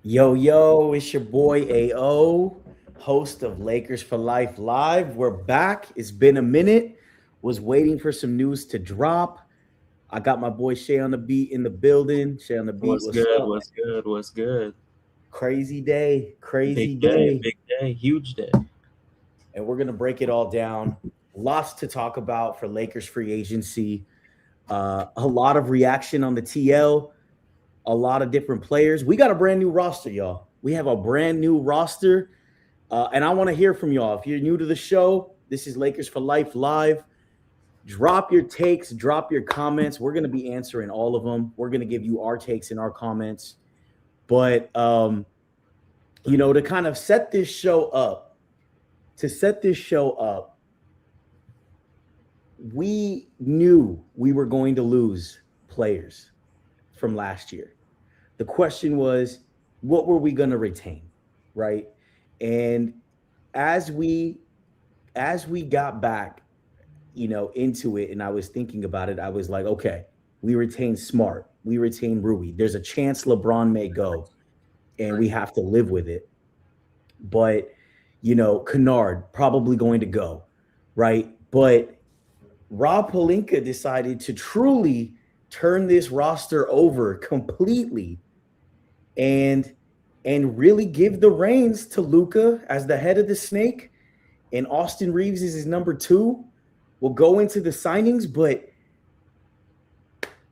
Yo, yo, it's your boy AO, host of Lakers for Life Live. We're back. It's been a minute. Was waiting for some news to drop. I got my boy Shay on the beat in the building. Shay on the beat, What's what's good? up? What's good? What's good? Crazy day, crazy day. Big day, huge day. And we're going to break it all down. Lots to talk about for Lakers free agency. A lot of reaction on the TL, a lot of different players. We got a brand new roster, y'all. We have a brand new roster. And I want to hear from y'all. If you're new to the show, this is Lakers for Life Live. Drop your takes, drop your comments. We're going to be answering all of them. We're going to give you our takes and our comments. But, to kind of set this show up, we knew we were going to lose players from last year. The question was, what were we going to retain, right? And as we got back, into it, and I was thinking about it, I was like, okay, we retain Smart, we retain Rui. There's a chance LeBron may go, and we have to live with it. But Kennard probably going to go, right? But Rob Pelinka decided to truly turn this roster over completely and really give the reins to Luka as the head of the snake, and Austin Reeves is his number two. We'll go into the signings, but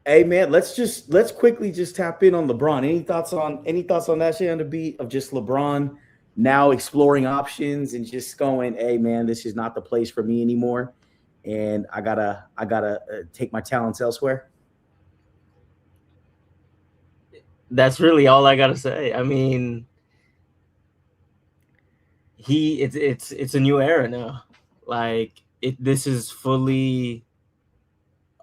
hey man, let's quickly just tap in on LeBron. Any thoughts on that shit on the beat of just LeBron now exploring options and just going, hey man, this is not the place for me anymore, and I gotta take my talents elsewhere. That's really all I gotta say. I mean, it's a new era now. Like this is fully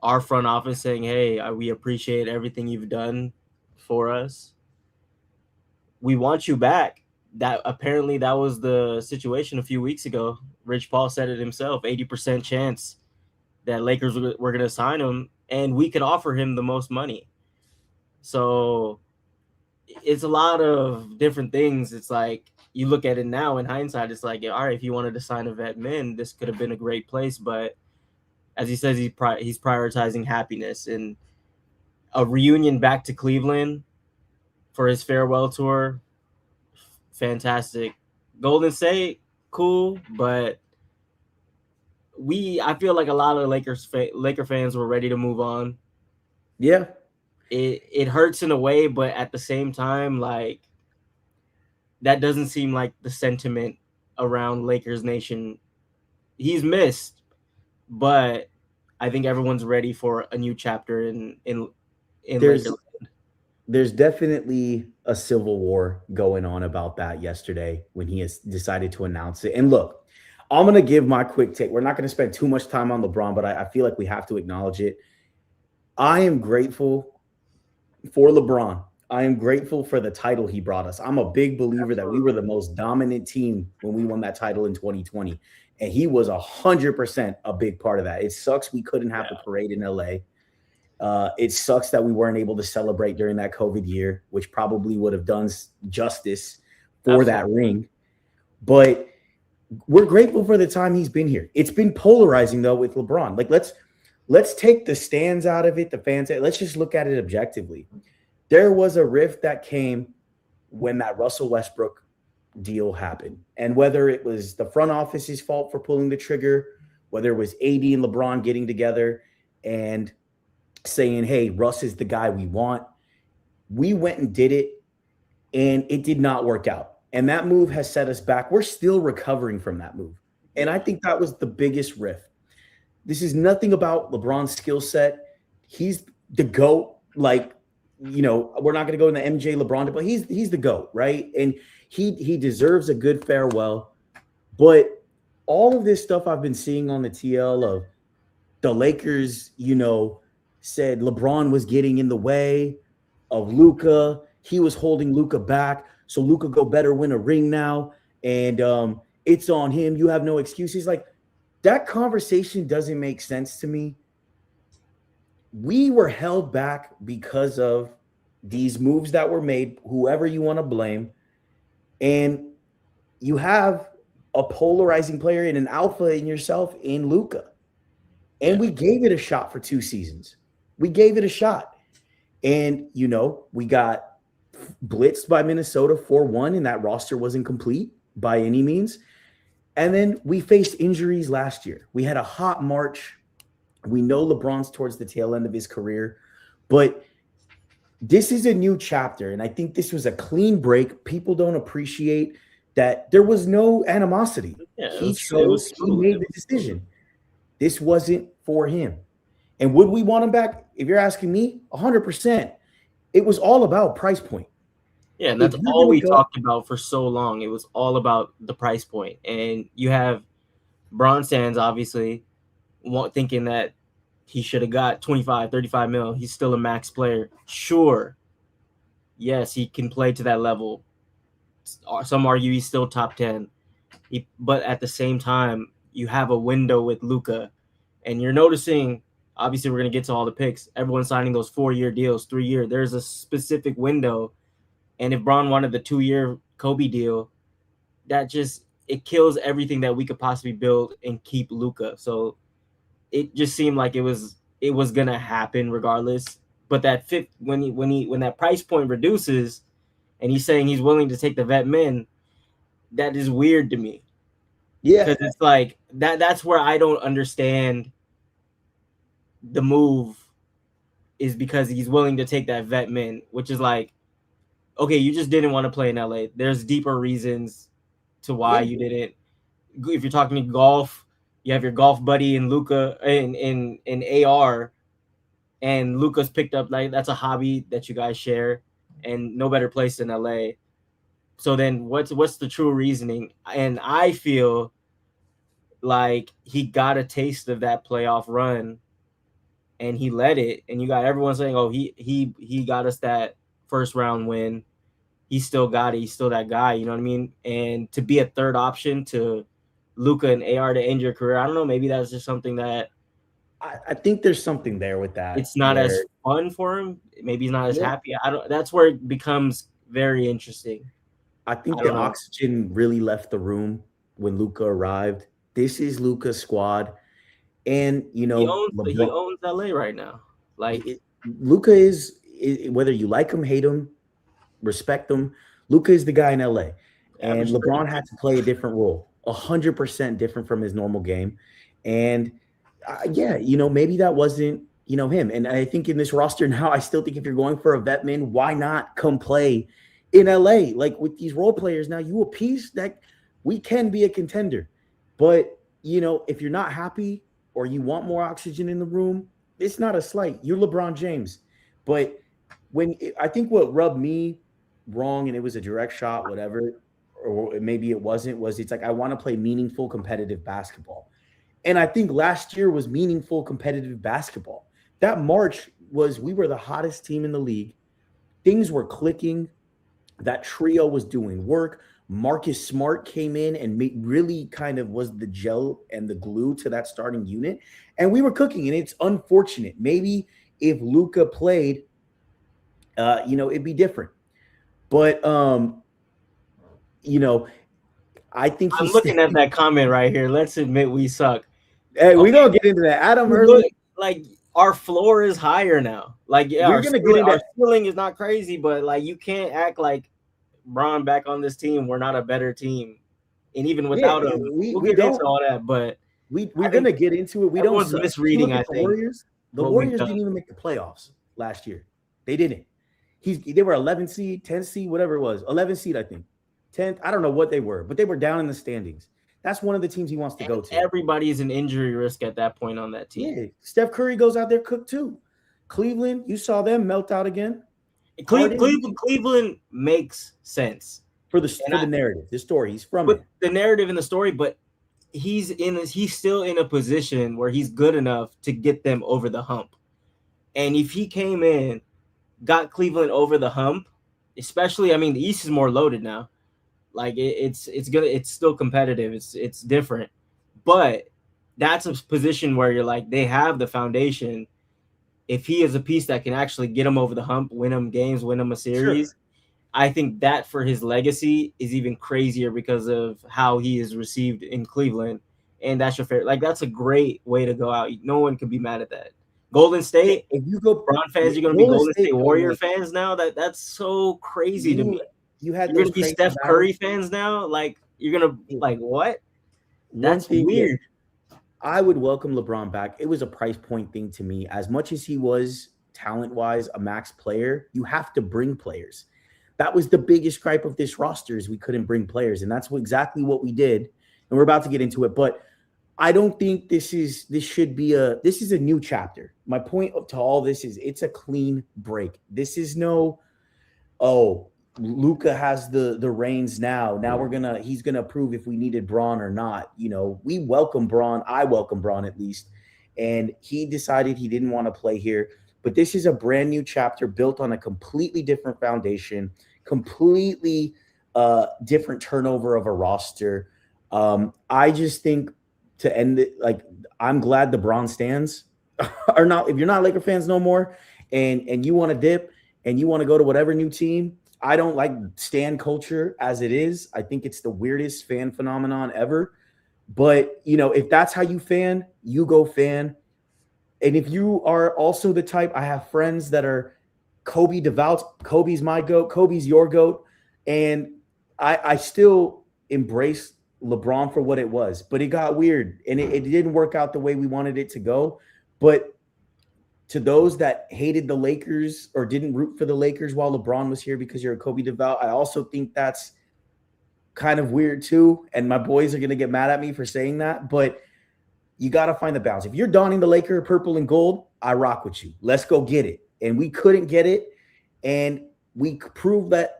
our front office saying, "Hey, we appreciate everything you've done for us. We want you back." That apparently that was the situation a few weeks ago. Rich Paul said it himself: 80% chance that Lakers were going to sign him, and we could offer him the most money. So it's a lot of different things. It's like you look at it now in hindsight, it's like, all right, if you wanted to sign a vet min, this could have been a great place. But as he says, he's prioritizing happiness, and a reunion back to Cleveland for his farewell tour. Fantastic. Golden State, cool, but I feel like a lot of Laker fans were ready to move on. Yeah, It hurts in a way, but at the same time, like that doesn't seem like the sentiment around Lakers Nation. He's missed, but I think everyone's ready for a new chapter in Lakers. there's there's definitely a civil war going on about that yesterday when he has decided to announce it. And look, I'm going to give my quick take. We're not going to spend too much time on LeBron, but I feel like we have to acknowledge it. I am grateful for LeBron. I am grateful for the title he brought us. I'm a big believer that we were the most dominant team when we won that title in 2020. And he was 100% a big part of that. It sucks we couldn't have the Yeah, parade in LA. It sucks that we weren't able to celebrate during that COVID year, which probably would have done justice for that absolutely. ring. But we're grateful for the time he's been here. It's been polarizing though with LeBron. Like let's take the stands out of it, the fans. Let's just look at it objectively. There was a rift that came when that Russell Westbrook deal happened, and whether it was the front office's fault for pulling the trigger, whether it was AD and LeBron getting together and saying, hey, Russ is the guy we want. We went and did it, and it did not work out. And that move has set us back. We're still recovering from that move. And I Yeah, think that was the biggest rift. This is nothing about LeBron's skill set. He's the GOAT. Like, we're not going to go in the MJ LeBron, but he's the GOAT, right? And he deserves a good farewell. But all of this stuff I've been seeing on the TL of the Lakers, said LeBron was getting in the way of Luka. He was holding Luka back. So Luka go better win a ring now. And it's on him. You have no excuses. Like that conversation doesn't make sense to me. We were held back because of these moves that were made, whoever you want to blame, and you have a polarizing player and an alpha in yourself in Luka. And we gave it a shot for 2 seasons. We gave it a shot. And, we got blitzed by Minnesota 4-1, and that roster wasn't complete by any means. And then we faced injuries last year. We had a hot March. We know LeBron's towards the tail end of his career, but this is a new chapter. And I think this was a clean break. People don't appreciate that there was no animosity. He made the decision. This wasn't for him. And would we want him back? If you're asking me, 100%. It was all about price point. Yeah, and that's all we talked about for so long. It was all about the price point. And you have Bron Sands, obviously, thinking that he should have got 25, 35 mil. He's still a max player. Sure. Yes, he can play to that level. Some argue he's still top 10. But at the same time, you have a window with Luka. And you're noticing, obviously, we're going to get to all the picks. Everyone's signing those 4-year deals, 3-year. There's a specific window. And if Bron wanted the 2-year Kobe deal, it kills everything that we could possibly build and keep Luka. So it just seemed like it was gonna happen regardless. But that fit when that price point reduces, and he's saying he's willing to take the vet min, that is weird to me. Yeah, because it's like that's where I don't understand the move, is because he's willing to take that vet min, which is like, okay, you just didn't want to play in LA. There's deeper reasons to why you didn't. If you're talking golf, you have your golf buddy in Luka in AR, and Luka's picked up, like, that's a hobby that you guys share, and no better place than LA. So then what's the true reasoning? And I feel like he got a taste of that playoff run and he let it, and you got everyone saying, oh, he got us that first round win. He still got it. He's still that guy. You know what I mean? And to be a third option to Luka and AR to end your career, I don't know. Maybe that's just something that I think there's something there with that. It's not as fun for him. Maybe he's not as happy. That's where it becomes very interesting. I think the oxygen really left the room when Luka arrived. This is Luka's squad. And, he owns LA right now. Like, Luka is, whether you like him, hate him, respect him, Luka is the guy in LA. And LeBron had to play a different role, 100% different from his normal game. And maybe that wasn't, him. And I think in this roster now, I still think if you're going for a vet min, why not come play in LA? Like, with these role players now, you appease that we can be a contender. But, if you're not happy or you want more oxygen in the room, it's not a slight. You're LeBron James. But I think what rubbed me wrong, and it was a direct shot, whatever, or maybe it wasn't, it's like, I want to play meaningful competitive basketball. And I think last year was meaningful competitive basketball. That March we were the hottest team in the league. Things were clicking. That trio was doing work. Marcus Smart came in and really kind of was the gel and the glue to that starting unit. And we were cooking, and it's unfortunate. Maybe if Luka played, it'd be different. But, I think I'm looking at that comment right here. Let's admit we suck. Hey, we're going to get into that. Adam early. Like, our floor is higher now. Like, yeah, we're going to get into our ceiling is not crazy, but, like, you can't act like Bron back on this team, we're not a better team. And even without him, we'll get into all that, but we're going to get into it. We don't was misreading, I think. The Warriors didn't even make the playoffs last year. They didn't. They were 11 seed, 10 seed, whatever it was. 11 seed, I think. 10th, I don't know what they were, but they were down in the standings. That's one of the teams he wants to go to. Everybody is an injury risk at that point on that team. Yeah, Steph Curry goes out there cooked too. Cleveland, you saw them melt out again. Cleveland makes sense for the narrative, the story. He's from it. The narrative and the story, but he's still in a position where he's good enough to get them over the hump. And if he came in, got Cleveland over the hump, especially, I mean, the East is more loaded now. Like, it's still competitive. It's different, but that's a position where you're like, they have the foundation. if he is a piece that can actually get him over the hump, win him games, win him a series, Sure. I think that for his legacy is even crazier because of how he is received in Cleveland. And that's your fair. Like, that's a great way to go out. No one can be mad at that. Golden Yeah, State, if you go Bron fans, you're gonna be Golden Golden State, State though, Warrior like fans now. That's so crazy to you me. you had You're those gonna be crazy Steph battles. Curry fans now. Like, you're gonna like what? One That's thing that weird. I would welcome LeBron back. It was a price point thing to me. As much as he was talent wise a max player, you have to bring players. That was the biggest gripe of this roster is we couldn't bring players, and that's exactly what we did. And we're about to get into it, but I don't think this should be this is a new chapter. My point to all this is it's a clean break. This is no, oh, Luca has the reins now. Now he's gonna prove if we needed Braun or not. We welcome Braun. I welcome Braun at least, and he decided he didn't want to play here. But this is a brand new chapter built on a completely different foundation, completely different turnover of a roster. I just think to end it, like I'm glad the Braun stands are not. If you're not Laker fans no more, and you want to dip and you want to go to whatever new team. I don't like stan culture as it is. I think it's the weirdest fan phenomenon ever. But, if that's how you fan, you go fan. And if you are also the type, I have friends that are Kobe devout. Kobe's my goat. Kobe's your goat. And I still embrace LeBron for what it was. But it got weird. And it didn't work out the way we wanted it to go. But to those that hated the Lakers or didn't root for the Lakers while LeBron was here because you're a Kobe devout, I also think that's kind of weird too. And my boys are going to get mad at me for saying that, but you got to find the balance. If you're donning the Laker purple and gold, I rock with you. Let's go get it. And we couldn't get it. And we proved that,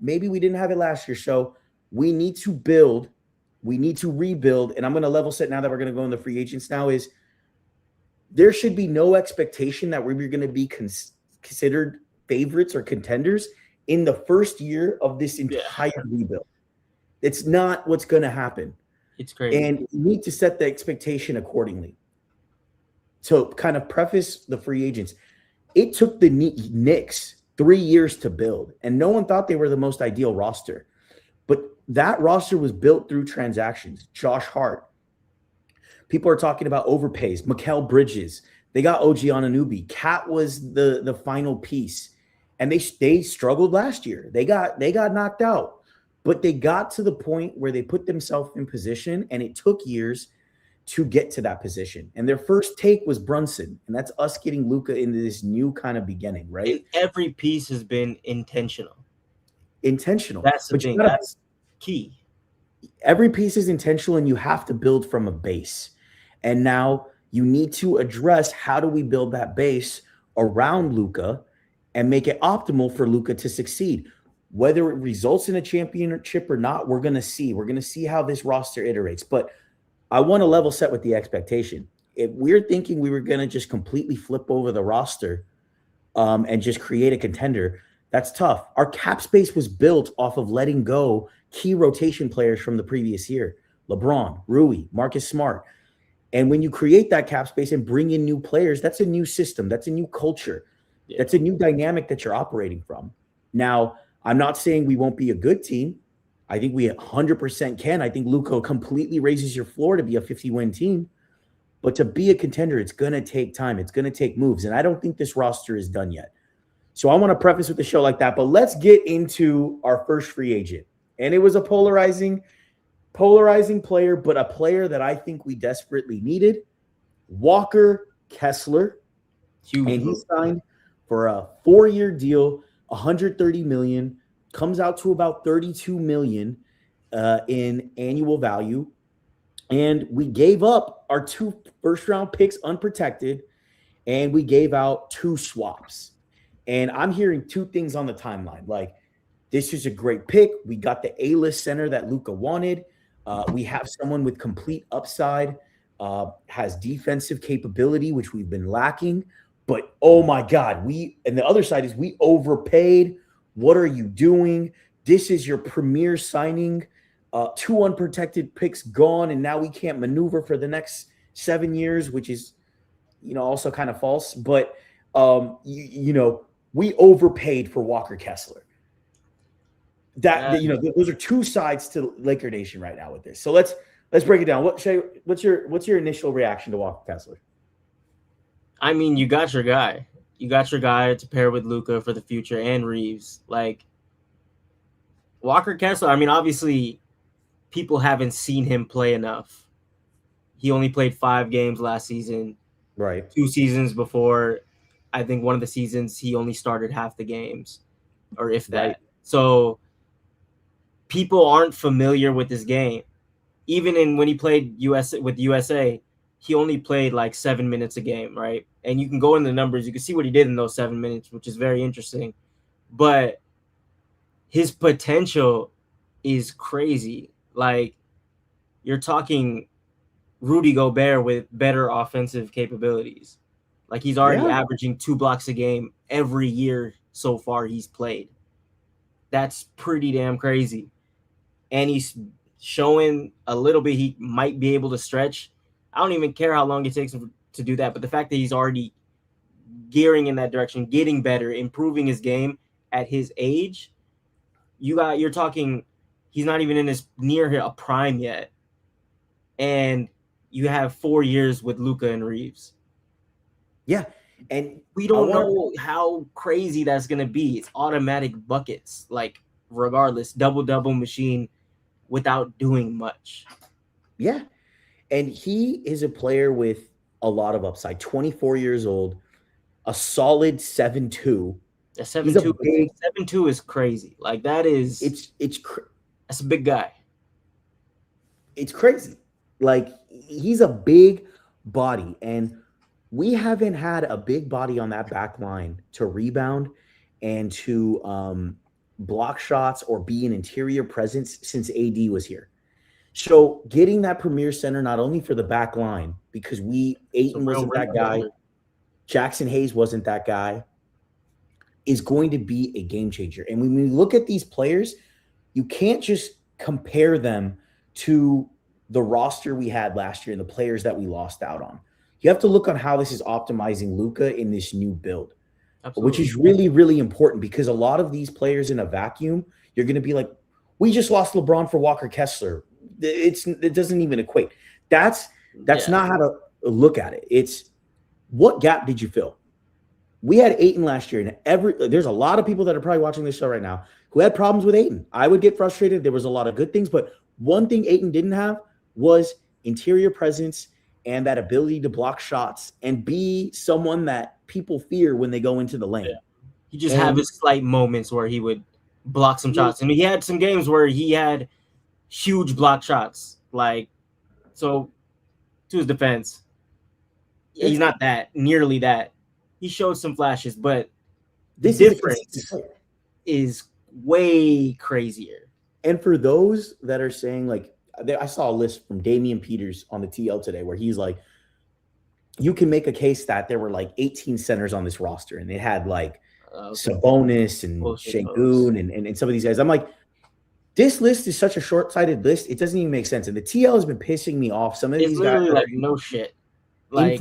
maybe we didn't have it last year. So we need to build, we need to rebuild. And I'm going to level set now that we're going to go in the free agents now is, there should be no expectation that we're going to be considered favorites or contenders in the first year of this entire rebuild. It's not what's going to happen. It's crazy. And you need to set the expectation accordingly. So kind of preface the free agents. It took the Knicks 3 years to build, and no one thought they were the most ideal roster. But that roster was built through transactions. Josh Hart. People are talking about overpays. Mikal Bridges. They got OG Anunoby. Cat was the final piece. And they struggled last year. They got knocked out. But they got to the point where they put themselves in position, and it took years to get to that position. And their first take was Brunson. And that's us getting Luka into this new kind of beginning, right? And every piece has been intentional. That's the thing. That's key. Every piece is intentional, and you have to build from a base. And now you need to address how do we build that base around Luka and make it optimal for Luka to succeed. Whether it results in a championship or not, we're going to see. We're going to see how this roster iterates. But I want to level set with the expectation. If we're thinking we were going to just completely flip over the roster and just create a contender, that's tough. Our cap space was built off of letting go key rotation players from the previous year. LeBron, Rui, Marcus Smart. And when you create that cap space and bring in new players, that's a new system. That's a new culture. Yeah. That's a new dynamic that you're operating from. Now, I'm not saying we won't be a good team. I think we 100% can. I think Luka completely raises your floor to be a 50-win team. But to be a contender, it's going to take time. It's going to take moves. And I don't think this roster is done yet. So I want to preface with the show like that. But let's get into our first free agent. And it was a polarizing player, but a player that I think we desperately needed, Walker Kessler. Huge. And he signed for a 4-year deal, $130 million, comes out to about $32 million in annual value. And we gave up our 2 first-round picks unprotected, and we gave out 2 swaps. And I'm hearing 2 things on the timeline. Like, this is a great pick. We got the A-list center that Luka wanted. We have someone with complete upside, has defensive capability, which we've been lacking. But, oh, my God, and the other side is we overpaid. What are you doing? This is your premier signing. 2 unprotected picks gone, and now we can't maneuver for the next 7 years, which is, also kind of false. But We overpaid for Walker Kessler. Uh, Those are two sides to Laker Nation right now with this. So let's break it down. What's your initial reaction to Walker Kessler? I mean, you got your guy. You got your guy to pair with Luka for the future and Reeves. Like Walker Kessler, I mean, obviously people haven't seen him play enough. He only played 5 games last season. Right. 2 seasons before, I think one of the seasons he only started half the games, or if that. Right. So people aren't familiar with this game. Even when he played with USA, he only played like 7 minutes a game, right? And you can go in the numbers, you can see what he did in those 7 minutes, which is very interesting. But his potential is crazy. Like, you're talking Rudy Gobert with better offensive capabilities. Like, he's already averaging 2 blocks a game every year so far he's played. That's pretty damn crazy. And he's showing a little bit he might be able to stretch. I don't even care how long it takes him to do that, but the fact that he's already gearing in that direction, getting better, improving his game at his age, you're talking he's not even in his near a prime yet. And you have 4 years with Luka and Reeves. Yeah. And we don't know how crazy that's going to be. It's automatic buckets, like regardless, double machine without doing much. Yeah. And he is a player with a lot of upside. 24 years old, a solid 7'2". A 7'2" is crazy. Like that is that's a big guy. It's crazy. Like he's a big body, and we haven't had a big body on that back line to rebound and to block shots or be an interior presence since AD was here. So getting that premier center, not only for the back line, because Ayton wasn't that guy, Jackson Hayes wasn't that guy, is going to be a game changer. And when we look at these players, you can't just compare them to the roster we had last year and the players that we lost out on. You have to look on how this is optimizing Luka in this new build. Absolutely. Which is really, really important because a lot of these players in a vacuum, you're going to be like, we just lost LeBron for Walker Kessler. It doesn't even equate. That's not how to look at it. It's what gap did you fill? We had Ayton last year, and there's a lot of people that are probably watching this show right now who had problems with Ayton. I would get frustrated. There was a lot of good things, but one thing Ayton didn't have was interior presence and that ability to block shots and be someone that people fear when they go into the lane. Yeah. He just had his slight moments where he would block some shots. I mean, he had some games where he had huge block shots. Like, so to his defense, he's not nearly that. He showed some flashes, but the difference is way crazier. And for those that are saying, like, I saw a list from Damian Peters on the TL today where he's like, you can make a case that there were like 18 centers on this roster, and they had like Sabonis and Şengün and some of these guys. I'm like, this list is such a short-sighted list. It doesn't even make sense. And the TL has been pissing me off. Some of these guys are like no shit. Like,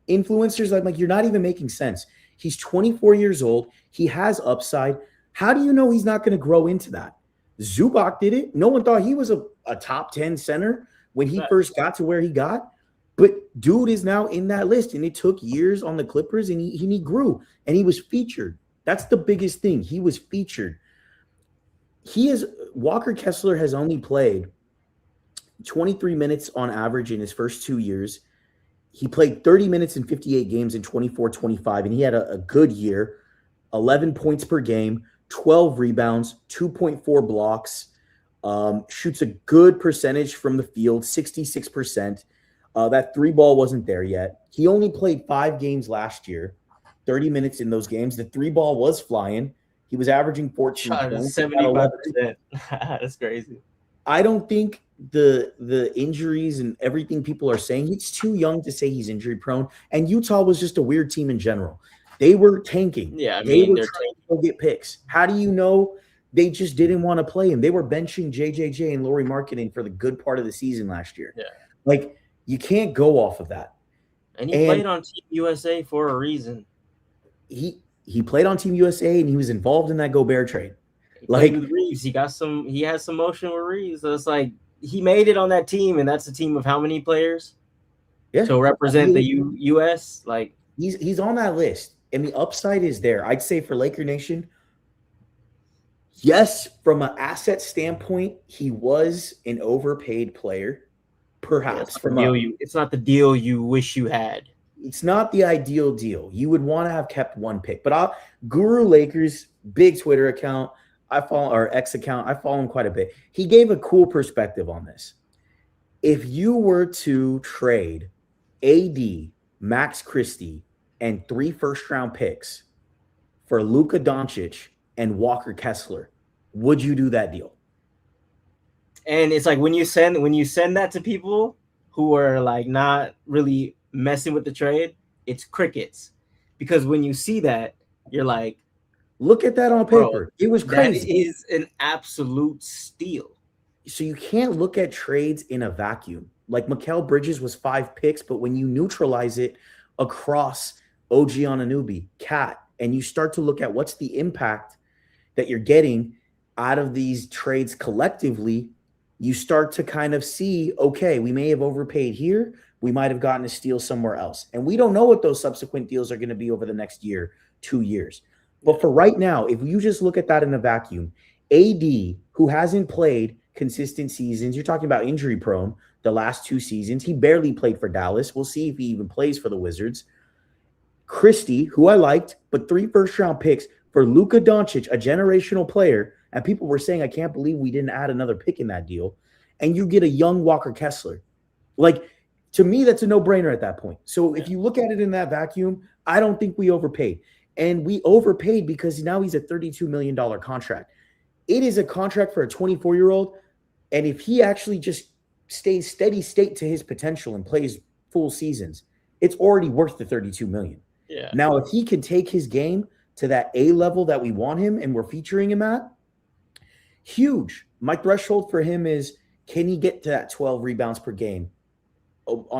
influencers. Like you're not even making sense. He's 24 years old. He has upside. How do you know he's not going to grow into that? Zubac did it. No one thought he was a top 10 center when he first got to where he got. But dude is now in that list, and it took years on the Clippers, and he grew, and he was featured. That's the biggest thing. He was featured. Walker Kessler has only played 23 minutes on average in his first 2 years. He played 30 minutes in 58 games in 24-25, and he had a good year, 11 points per game, 12 rebounds, 2.4 blocks, shoots a good percentage from the field, 66%. That 3-ball wasn't there yet. He only played 5 games last year, 30 minutes in those games. The 3-ball was flying. He was averaging 14 points. 75%. That's crazy. I don't think the injuries and everything people are saying, he's too young to say he's injury prone. And Utah was just a weird team in general. They were tanking. Yeah, they were trying to go get picks. How do you know they just didn't want to play him? They were benching JJJ and Lauri Markkanen for the good part of the season last year. Yeah. Like, you can't go off of that. And he played on Team USA for a reason. he played on Team USA and he was involved in that Gobert trade. He Like played with Reeves. He has some motion with Reeves. So it's like he made it on that team, and that's a team of how many players yeah, to represent the US? Like he's on that list, and the upside is there. I'd say for Laker Nation, yes, from an asset standpoint, he was an overpaid player. Perhaps it's not the deal you wish you had. It's not the ideal deal. You would want to have kept one pick. But Guru Lakers, big Twitter account, I follow, or X account, I follow him quite a bit. He gave a cool perspective on this. If you were to trade AD, Max Christie, and 3 first-round picks for Luka Doncic and Walker Kessler, would you do that deal? And it's like when you send that to people who are like not really messing with the trade, it's crickets. Because when you see that, you're like, look at that on paper. It was crazy. That is an absolute steal. So you can't look at trades in a vacuum. Like Mikal Bridges was 5 picks, but when you neutralize it across OG Anunoby, Cat, and you start to look at what's the impact that you're getting out of these trades collectively, you start to kind of see, okay, we may have overpaid here. We might have gotten a steal somewhere else. And we don't know what those subsequent deals are going to be over the next year, 2 years. But for right now, if you just look at that in a vacuum, AD, who hasn't played consistent seasons, you're talking about injury prone the last 2 seasons. He barely played for Dallas. We'll see if he even plays for the Wizards. Christie, who I liked, but 3 first-round picks for Luka Doncic, a generational player. And people were saying, I can't believe we didn't add another pick in that deal. And you get a young Walker Kessler. Like, to me, that's a no-brainer at that point. So if you look at it in that vacuum, I don't think we overpaid. And we overpaid because now he's a $32 million contract. It is a contract for a 24-year-old. And if he actually just stays steady state to his potential and plays full seasons, it's already worth the $32 million. Yeah. Now, if he can take his game to that A level that we want him and we're featuring him at, huge. My threshold for him is, can he get to that 12 rebounds per game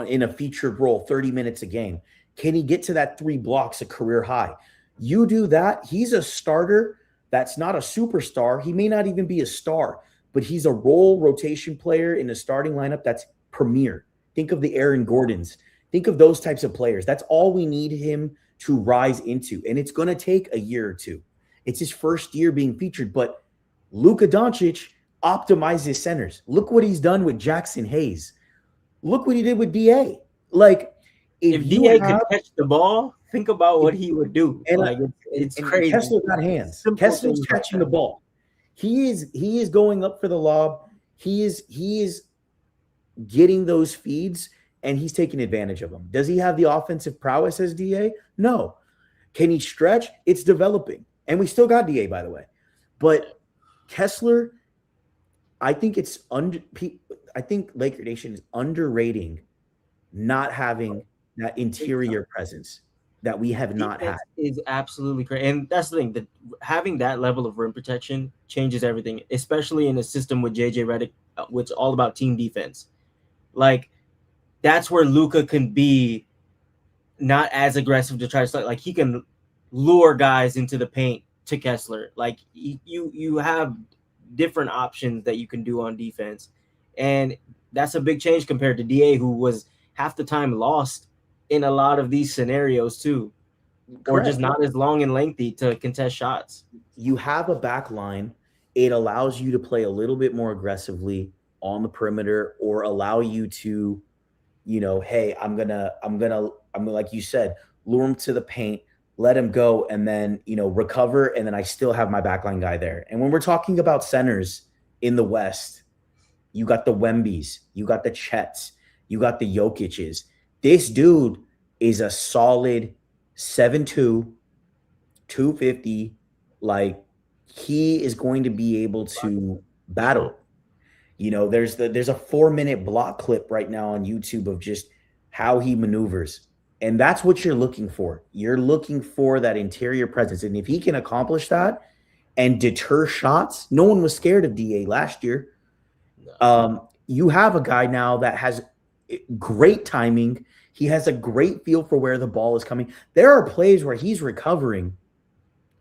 in a featured role, 30 minutes a game? Can he get to that 3 blocks, a career high? You do that, he's a starter that's not a superstar. He may not even be a star, but he's a role rotation player in a starting lineup that's premier. Think of the Aaron Gordons. Think of those types of players. That's all we need him to rise into. And it's going to take a year or two. It's his first year being featured, but Luka Doncic optimizes centers. Look what he's done with Jackson Hayes. Look what he did with DA. Like, if DA could catch the ball, think about what he would do. And like it's crazy. Kessler got hands. Kessler's catching the ball. He is going up for the lob. He is getting those feeds, and he's taking advantage of them. Does he have the offensive prowess as DA? No. Can he stretch? It's developing. And we still got DA, by the way. But Kessler, I think Laker Nation is underrating not having that interior presence that we have not had. Is absolutely great. And that's the thing, that having that level of rim protection changes everything, especially in a system with JJ Redick, which is all about team defense. Like, that's where Luka can be not as aggressive to try to start. Like, he can lure guys into the paint to Kessler. Like, you have different options that you can do on defense. And that's a big change compared to DA, who was half the time lost in a lot of these scenarios too. Correct. Or just not as long and lengthy to contest shots. You have a back line. It allows you to play a little bit more aggressively on the perimeter, or allow you to, hey, I'm gonna, like you said, lure him to the paint, let him go, and then, recover. And then I still have my backline guy there. And when we're talking about centers in the West, you got the Wembys, you got the Chets, you got the Jokic's. This dude is a solid 7'2", 250. Like, he is going to be able to battle. There's a 4-minute block clip right now on YouTube of just how he maneuvers. And that's what you're looking for. You're looking for that interior presence. And if he can accomplish that and deter shots, no one was scared of DA last year. You have a guy now that has great timing. He has a great feel for where the ball is coming. There are plays where he's recovering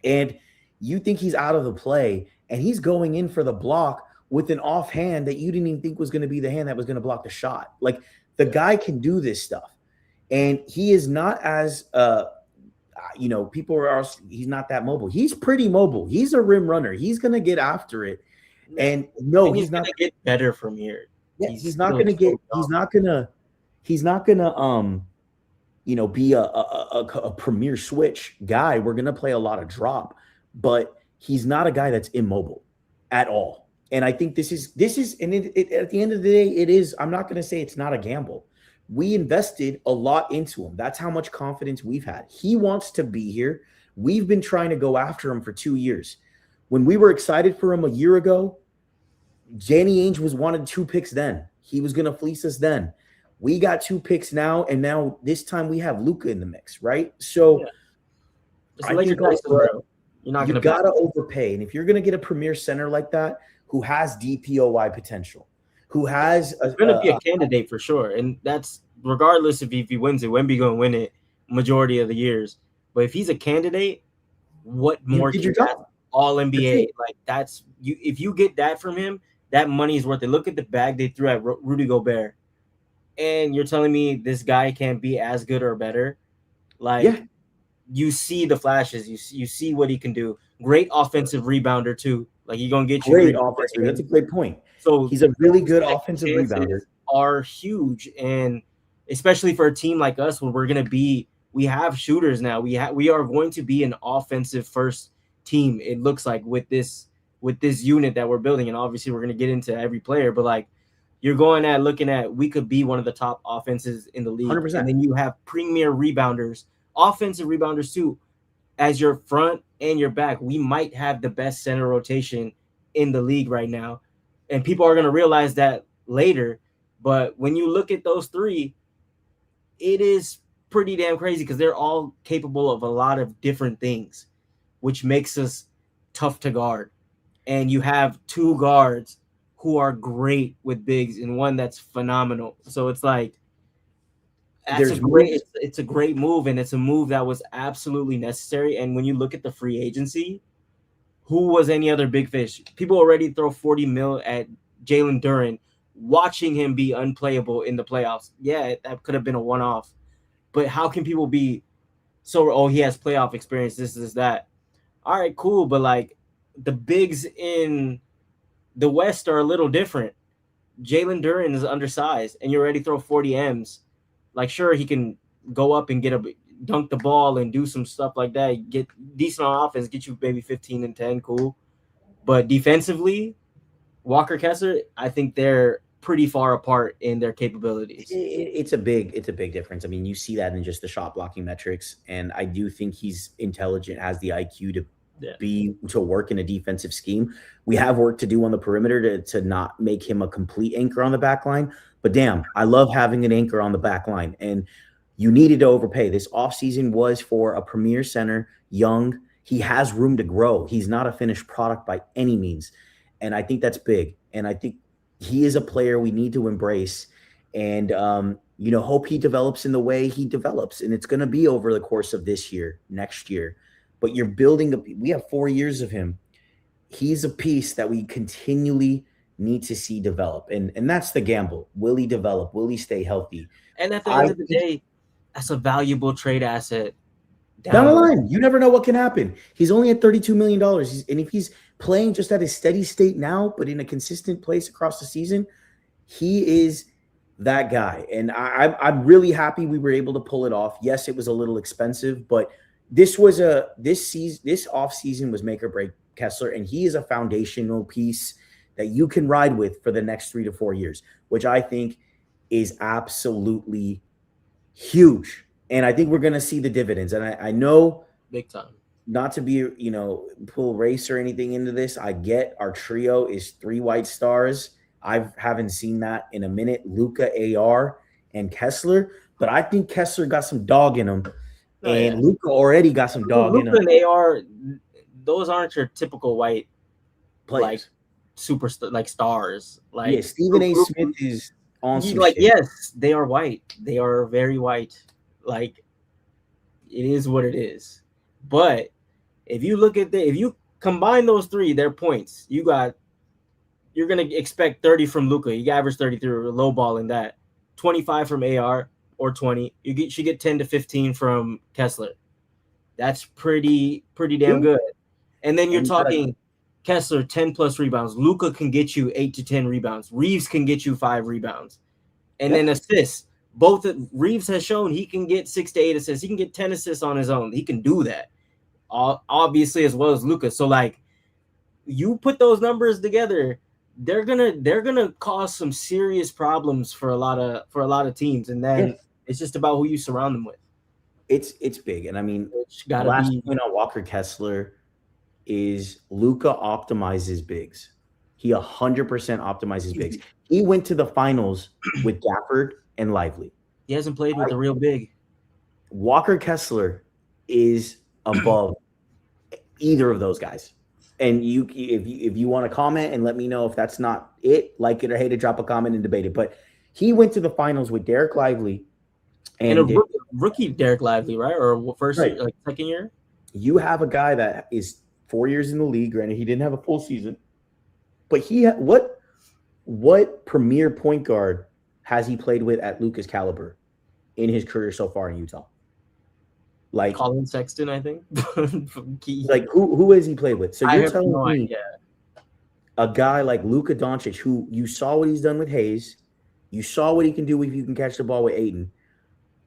and you think he's out of the play and he's going in for the block with an offhand that you didn't even think was going to be the hand that was going to block the shot. Like the guy can do this stuff. And he is not as people are he's not that mobile. He's pretty mobile. He's a rim runner. He's going to get after it. And no, and he's not going to get better from here. Yeah, he's not going to get he's not going to be a premier switch guy. We're going to play a lot of drop, but he's not a guy that's immobile at all. And I think this is and at the end of the day, it is. I'm not going to say it's not a gamble. We invested a lot into him. That's how much confidence we've had. He wants to be here. We've been trying to go after him for 2 years. When we were excited for him a year ago, Danny Ainge wanted 2 picks then. He was going to fleece us then. We got 2 picks now, and now this time we have Luka in the mix, right? So I think you're not going to gotta overpay. And if you're going to get a premier center like that who has DPOY potential, who has going to be a candidate for sure, and that's regardless if he wins it. Wemby going to win it majority of the years, but if he's a candidate, what more can you ask? All NBA, like that's you. If you get that from him, that money is worth it. Look at the bag they threw at Rudy Gobert, and you're telling me this guy can't be as good or better? Like you see the flashes, you see what he can do. Great offensive rebounder too. Like he's gonna get you great offensive. That's a great point. So he's a really good offensive rebounder. Are huge, and especially for a team like us, where we have shooters now. We are going to be an offensive first team. It looks like with this unit that we're building, and obviously we're going to get into every player, but like you're looking at we could be one of the top offenses in the league. 100%. And then you have premier rebounders, offensive rebounders too, as your front and your back. We might have the best center rotation in the league right now, and people are going to realize that later. But when you look at those 3, it is pretty damn crazy because they're all capable of a lot of different things, which makes us tough to guard. And you have 2 guards who are great with bigs and one that's phenomenal. So it's like it's a great move, and it's a move that was absolutely necessary. And when you look at the free agency, who was any other big fish? People already throw $40 million at Jalen Duren, watching him be unplayable in the playoffs. Yeah, that could have been a one-off. But how can people be so, he has playoff experience, this is that. All right, cool. But like the bigs in the West are a little different. Jalen Duren is undersized, and you already throw 40 M's. Like, sure, he can go up and dunk the ball and do some stuff like that. Get decent on offense, get you maybe 15 and 10, cool. But defensively, Walker Kessler, I think they're pretty far apart in their capabilities. It's a big difference. I mean, you see that in just the shot blocking metrics, and I do think he's intelligent, has the IQ to work in a defensive scheme. We have work to do on the perimeter to not make him a complete anchor on the back line. But damn, I love having an anchor on the back line. And you needed to overpay. This offseason was for a premier center, young. He has room to grow. He's not a finished product by any means. And I think that's big. And I think he is a player we need to embrace and, hope he develops in the way he develops. And it's going to be over the course of this year, next year. But you're we have 4 years of him. He's a piece that we continually need to see develop. And that's the gamble. Will he develop? Will he stay healthy? And at the end of the day, that's a valuable trade asset. Down the line, you never know what can happen. He's only at $32 million. And if he's playing just at a steady state now, but in a consistent place across the season, he is that guy. And I'm really happy we were able to pull it off. Yes, it was a little expensive, but this off season was make or break Kessler, and he is a foundational piece that you can ride with for the next 3 to 4 years, which I think is absolutely huge. And I think we're going to see the dividends. And I know big time, not to be, pull race or anything into this. I get our trio is 3 white stars. I haven't seen that in a minute. Luka, AR, and Kessler. But I think Kessler got some dog in him. Luka already got some dog in him. Luka and AR, those aren't your typical white players. Like superstar, like stars. Like Stephen A. Smith is on some Like, shit. yes, they are white. They are very white. Like, it is what it is. But if you look at if you combine those three, their points, you're gonna expect 30 from Luka. You average 33, low ball in that. 25 from AR or 20. Should get 10 to 15 from Kessler. That's pretty damn good. And then you're talking Kessler 10 plus rebounds. Luka can get you 8 to 10 rebounds. Reeves can get you 5 rebounds. And then assists. Both Reeves has shown he can get 6 to 8 assists. He can get 10 assists on his own. He can do that. Obviously, as well as Luka. So like, you put those numbers together, they're gonna cause some serious problems for a lot of teams. And then it's just about who you surround them with. It's big. And I mean, gotta last be point on Walker Kessler is Luka optimizes bigs. He 100% optimizes bigs. He went to the finals with Gafford and Lively. He hasn't played with a real big. Walker Kessler is above either of those guys. And if you want to comment and let me know if that's not it, like it or hate it, drop a comment and debate it. But he went to the finals with Derek Lively and a rookie Derek Lively, right? Or first year, like second year. You have a guy that is 4 years in the league. Granted, he didn't have a full season, but what premier point guard has he played with at Luka's caliber in his career so far in Utah? Like Colin Sexton, I think. Like who has he played with? So you're telling me idea. A guy like Luka Doncic, who you saw what he's done with Hayes, you saw what he can do if you can catch the ball with Ayton,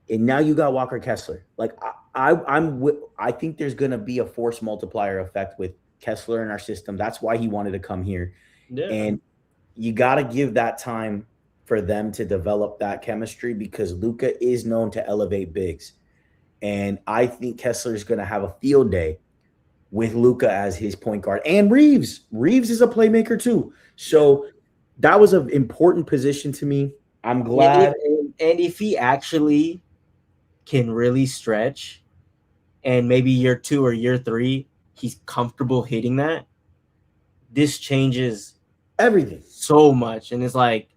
and now you got Walker Kessler. Like I think there's gonna be a force multiplier effect with Kessler in our system. That's why he wanted to come here, and you got to give that time for them to develop that chemistry because Luka is known to elevate bigs. And I think Kessler is going to have a field day with Luka as his point guard. And Reeves. Reeves is a playmaker too. So that was an important position to me. I'm glad. And if he actually can really stretch and maybe year 2 or year 3, he's comfortable hitting that, this changes everything so much. And it's like,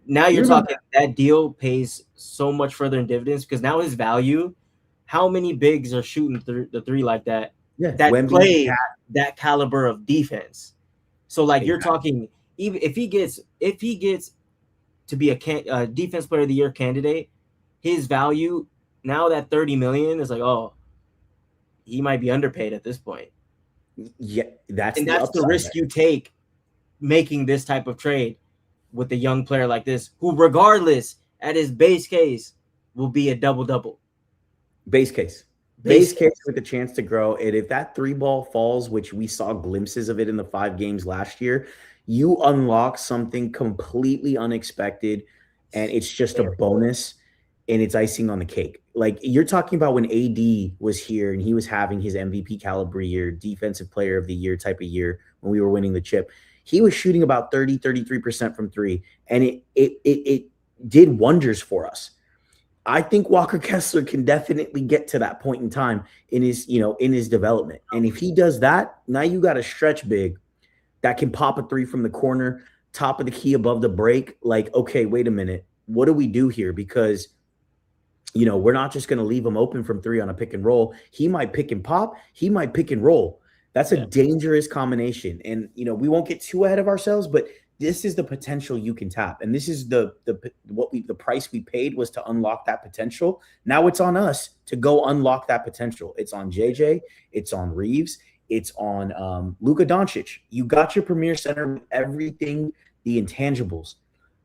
now you're talking that deal pays so much further in dividends because now his value, how many bigs are shooting the three like that? Yeah, that play that caliber of defense. So like you're talking, even if he gets to be a defense player of the year candidate, his value now that 30 million is like, oh, he might be underpaid at this point. Yeah, that's the risk you take making this type of trade with a young player like this, who regardless at his base case will be a double-double. Base case with a chance to grow. And if that 3-ball falls, which we saw glimpses of it in the 5 games last year, you unlock something completely unexpected, and it's just a bonus, and it's icing on the cake. Like you're talking about when AD was here and he was having his MVP caliber year, defensive player of the year type of year when we were winning the chip. He was shooting about 33% from 3, and it did wonders for us. I think Walker Kessler can definitely get to that point in time in his development. And if he does that, now you got a stretch big that can pop a 3 from the corner, top of the key above the break. Like, okay, wait a minute. What do we do here? Because, we're not just going to leave him open from 3 on a pick and roll. He might pick and pop. He might pick and roll. That's a dangerous combination. And, we won't get too ahead of ourselves, but this is the potential you can tap. And this is the price we paid was to unlock that potential. Now it's on us to go unlock that potential. It's on JJ. It's on Reeves. It's on Luka Doncic. You got your premier center with everything, the intangibles.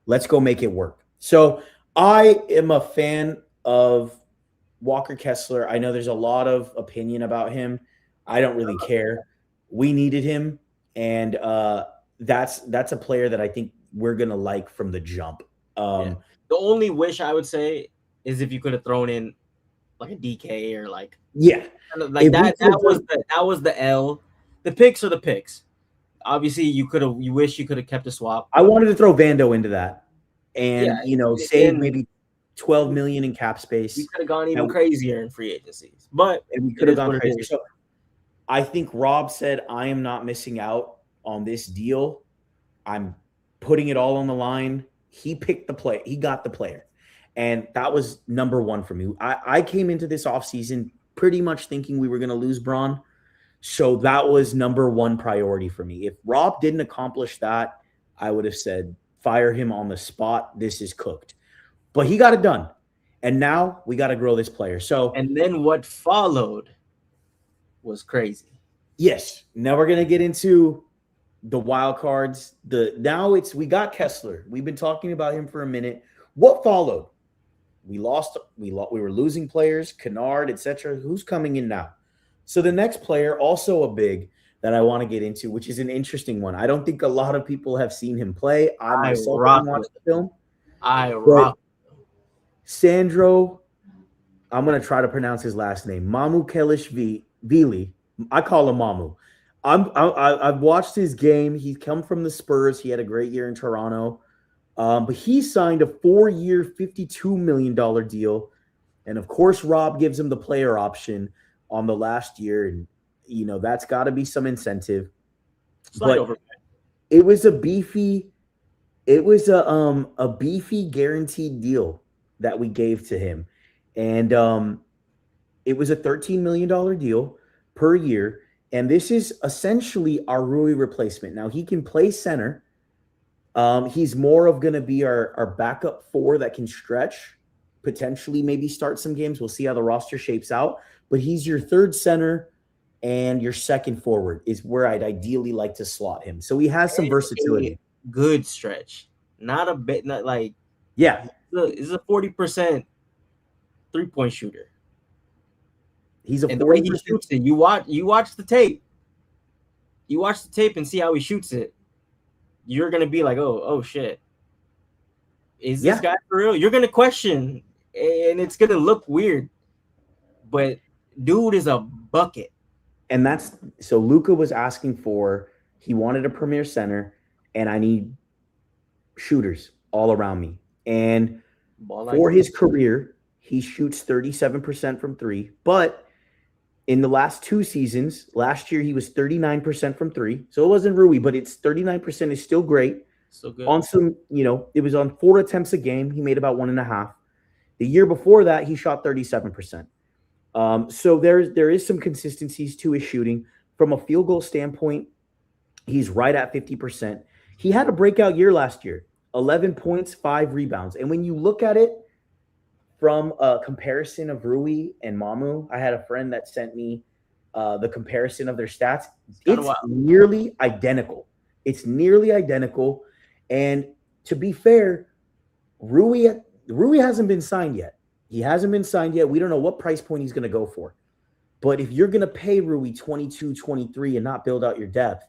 Let's go make it work. So I am a fan of Walker Kessler. I know there's a lot of opinion about him. I don't really care. We needed him. And that's a player that I think we're going to like from the jump. The only wish I would say is if you could have thrown in like a DK or like that was the L. The picks are the picks. Obviously, you wish you could have kept a swap. I wanted to throw Vando into that, and save maybe 12 million in cap space. We could have gone even crazier in free agencies, but we could have gone crazy. So I think Rob said, "I am not missing out on this deal. I'm putting it all on the line. he picked the play. He got the player. And that was number one for me. I came into this offseason pretty much thinking we were going to lose Braun. So that was number one priority for me. If Rob didn't accomplish that, I would have said, fire him on the spot. This is cooked. But he got it done. And now we got to grow this player. So, and then what followed was crazy. Yes. Now we're going to get into the wild cards. We got Kessler. We've been talking about him for a minute. What followed? We were losing players, Kennard, etc. Who's coming in now? So the next player, also a big that I want to get into, which is an interesting one. I don't think a lot of people have seen him play. I myself haven't watched the film. Sandro, I'm going to try to pronounce his last name. Mamukelishvili. I call him Mamu. I've watched his game. He's come from the Spurs. He had a great year in Toronto. But he signed a 4-year, $52 million deal. And, of course, Rob gives him the player option on the last year. And, that's got to be some incentive. It was a beefy guaranteed deal that we gave to him. And it was a $13 million deal per year. And this is essentially our Rui replacement. Now, he can play center. He's more of going to be our backup 4 that can stretch, potentially maybe start some games. We'll see how the roster shapes out. But he's your third center and your second forward is where I'd ideally like to slot him. So he has some versatility. Good stretch. Not a bit, not like, yeah. He's a 40% three-point shooter. He's a 40%. The way he shoots it, you watch the tape. You watch the tape and see how he shoots it. You're gonna be like, oh shit. Is this guy for real? You're gonna question, and it's gonna look weird. But dude is a bucket. And so Luka was asking he wanted a premier center, and I need shooters all around me. And for his career, he shoots 37% from 3. But in the last 2 seasons, last year he was 39% from 3. So it wasn't Rui, but it's 39% is still great. So good. On some, it was on 4 attempts a game. He made about 1.5. The year before that, he shot 37%. So there is some consistencies to his shooting. From a field goal standpoint, he's right at 50%. He had a breakout year last year, 11 points, 5 rebounds. And when you look at it from a comparison of Rui and Mamu, I had a friend that sent me the comparison of their stats. It's nearly identical. It's nearly identical. And to be fair, Rui hasn't been signed yet. He hasn't been signed yet. We don't know what price point he's going to go for. But if you're going to pay Rui 22, 23 and not build out your depth,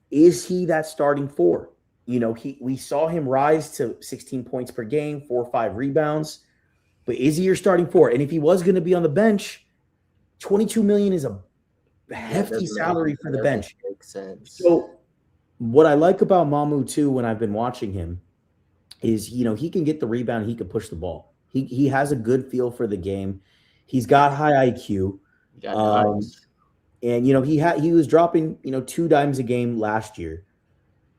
is he that starting 4? We saw him rise to 16 points per game, 4 or 5 rebounds. But is he your starting 4? And if he was going to be on the bench, $22 million is a hefty salary for the bench. Makes sense. So what I like about Mamu too, when I've been watching him, is he can get the rebound, he can push the ball. He has a good feel for the game. He's got high IQ. And he was dropping 2 dimes a game last year.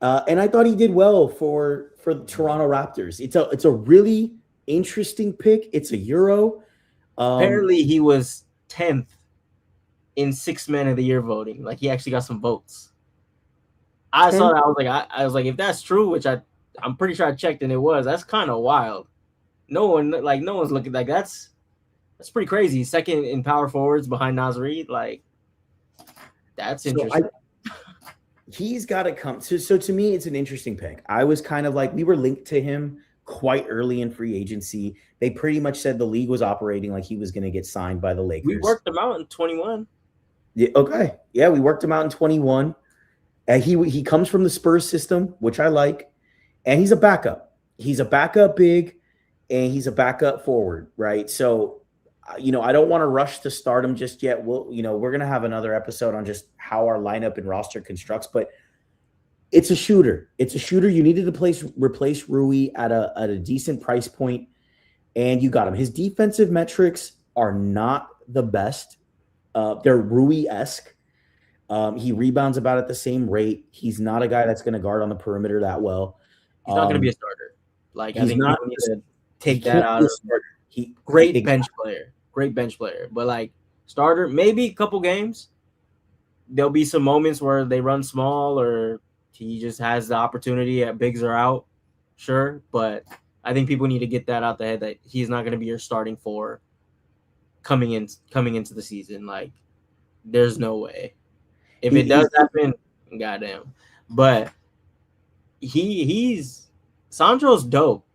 And I thought he did well for the Toronto Raptors. It's a really interesting pick. It's a Euro. Apparently he was 10th in 6 Man of the Year voting. Like he actually got some votes. I saw that. I was like, if that's true, which I'm pretty sure I checked and it was, that's kind of wild. No one's looking like that's pretty crazy. Second in power forwards behind Naz Reid. Like that's interesting. He's got to come. So to me, it's an interesting pick. I was kind of like, we were linked to him quite early in free agency. They pretty much said the league was operating like he was going to get signed by the Lakers. We worked him out in 21. Yeah, okay. Yeah, we worked him out in 21. And he comes from the Spurs system, which I like. And he's a backup. He's a backup big, and he's a backup forward, right? So, I don't want to rush to start him just yet. We're going to have another episode on just how our lineup and roster constructs, but it's a shooter. It's a shooter. You needed to replace Rui at a decent price point, and you got him. His defensive metrics are not the best. They're Rui-esque. He rebounds about at the same rate. He's not a guy that's going to guard on the perimeter that well. He's not going to be a starter. Like, I He's think not. people need to He take that can't out be a of starter. He great bench exactly. player. Great bench player. But like starter, maybe a couple games. There'll be some moments where they run small or he just has the opportunity at bigs are out. Sure. But I think people need to get that out the head that he's not going to be your starting four coming into the season. Like, there's no way. If it does happen, goddamn. But he's Sandro's dope.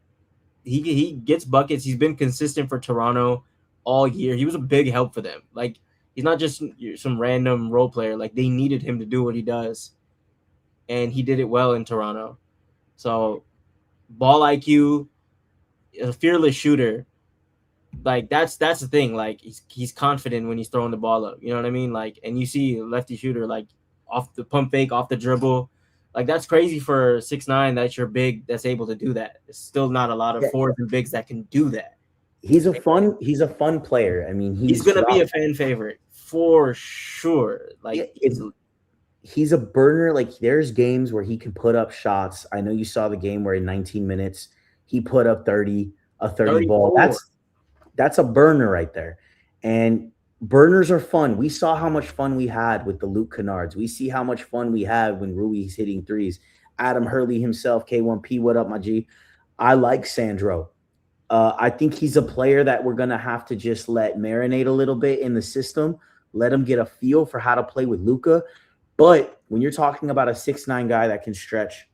He gets buckets. He's been consistent for Toronto all year. He was a big help for them. Like, he's not just some random role player. Like, they needed him to do what he does, and he did it well in Toronto. So, ball IQ, a fearless shooter. Like, that's the thing. Like, he's confident when he's throwing the ball up. You know what I mean? Like, and you see lefty shooter, like, off the pump fake, off the dribble. Like, that's crazy for 6'9". That's your big that's able to do that. It's still not a lot of forwards and bigs that can do that. He's a fun player. I mean, He's gonna be a fan favorite for sure. Like, he's a burner. Like, there's games where he can put up shots. I know you saw the game where in 19 minutes he put up 30 ball. That's a burner right there. And burners are fun. We saw how much fun we had with the Luke Kennards. We see how much fun we have when Rui's hitting threes. Adam Hurley himself, K1P, what up, my G? I like Sandro. I think he's a player that we're going to have to just let marinate a little bit in the system, let him get a feel for how to play with Luka. But when you're talking about a 6'9" guy that can stretch,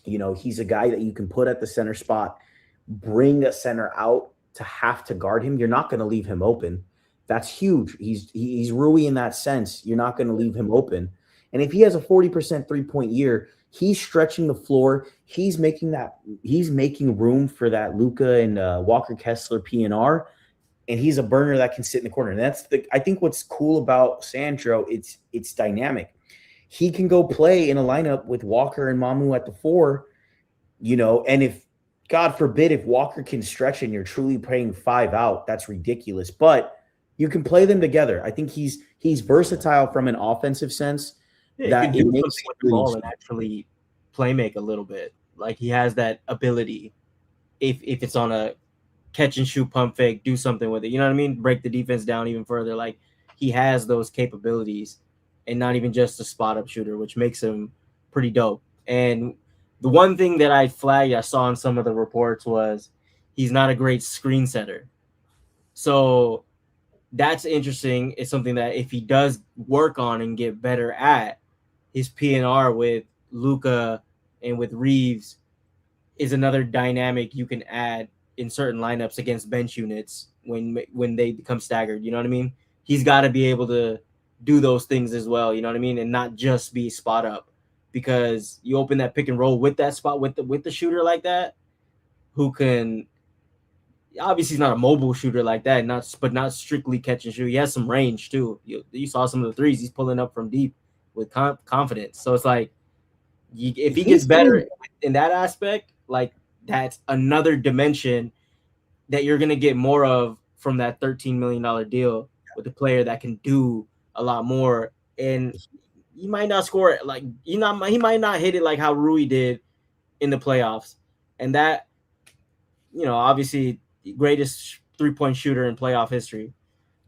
you know, he's a guy that you can put at the center spot, bring a center out to have to guard him. You're not going to leave him open. That's huge. He's Rui in that sense. You're not going to leave him open. And if he has a 40% three-point year, he's stretching the floor. He's making room for that Luka and Walker Kessler PNR, and he's a burner that can sit in the corner. And I think what's cool about Sandro, it's dynamic. He can go play in a lineup with Walker and Mamu at the 4, you know, and if God forbid if Walker can stretch and you're truly playing 5 out, that's ridiculous. But you can play them together. I think he's versatile from an offensive sense. Yeah, he can do something with the ball and actually play make a little bit. Like, he has that ability. If it's on a catch and shoot pump fake, do something with it. You know what I mean? Break the defense down even further. Like, he has those capabilities, and not even just a spot up shooter, which makes him pretty dope. And the one thing that I saw in some of the reports was he's not a great screen setter. So that's interesting. It's something that if he does work on and get better at, his PNR with Luka and with Reeves is another dynamic you can add in certain lineups against bench units when they become staggered. You know what I mean? He's got to be able to do those things as well. You know what I mean? And not just be spot up, because you open that pick and roll with that spot with the shooter like that, who can obviously he's not a mobile shooter like that, but not strictly catch and shoot. He has some range too. You saw some of the threes he's pulling up from deep with confidence. So it's like, if he gets better in that aspect, like, that's another dimension that you're gonna get more of from that $13 million deal with a player that can do a lot more. And he might not score it like he might not hit it like how Rui did in the playoffs, and that, you know, obviously greatest 3-point shooter in playoff history.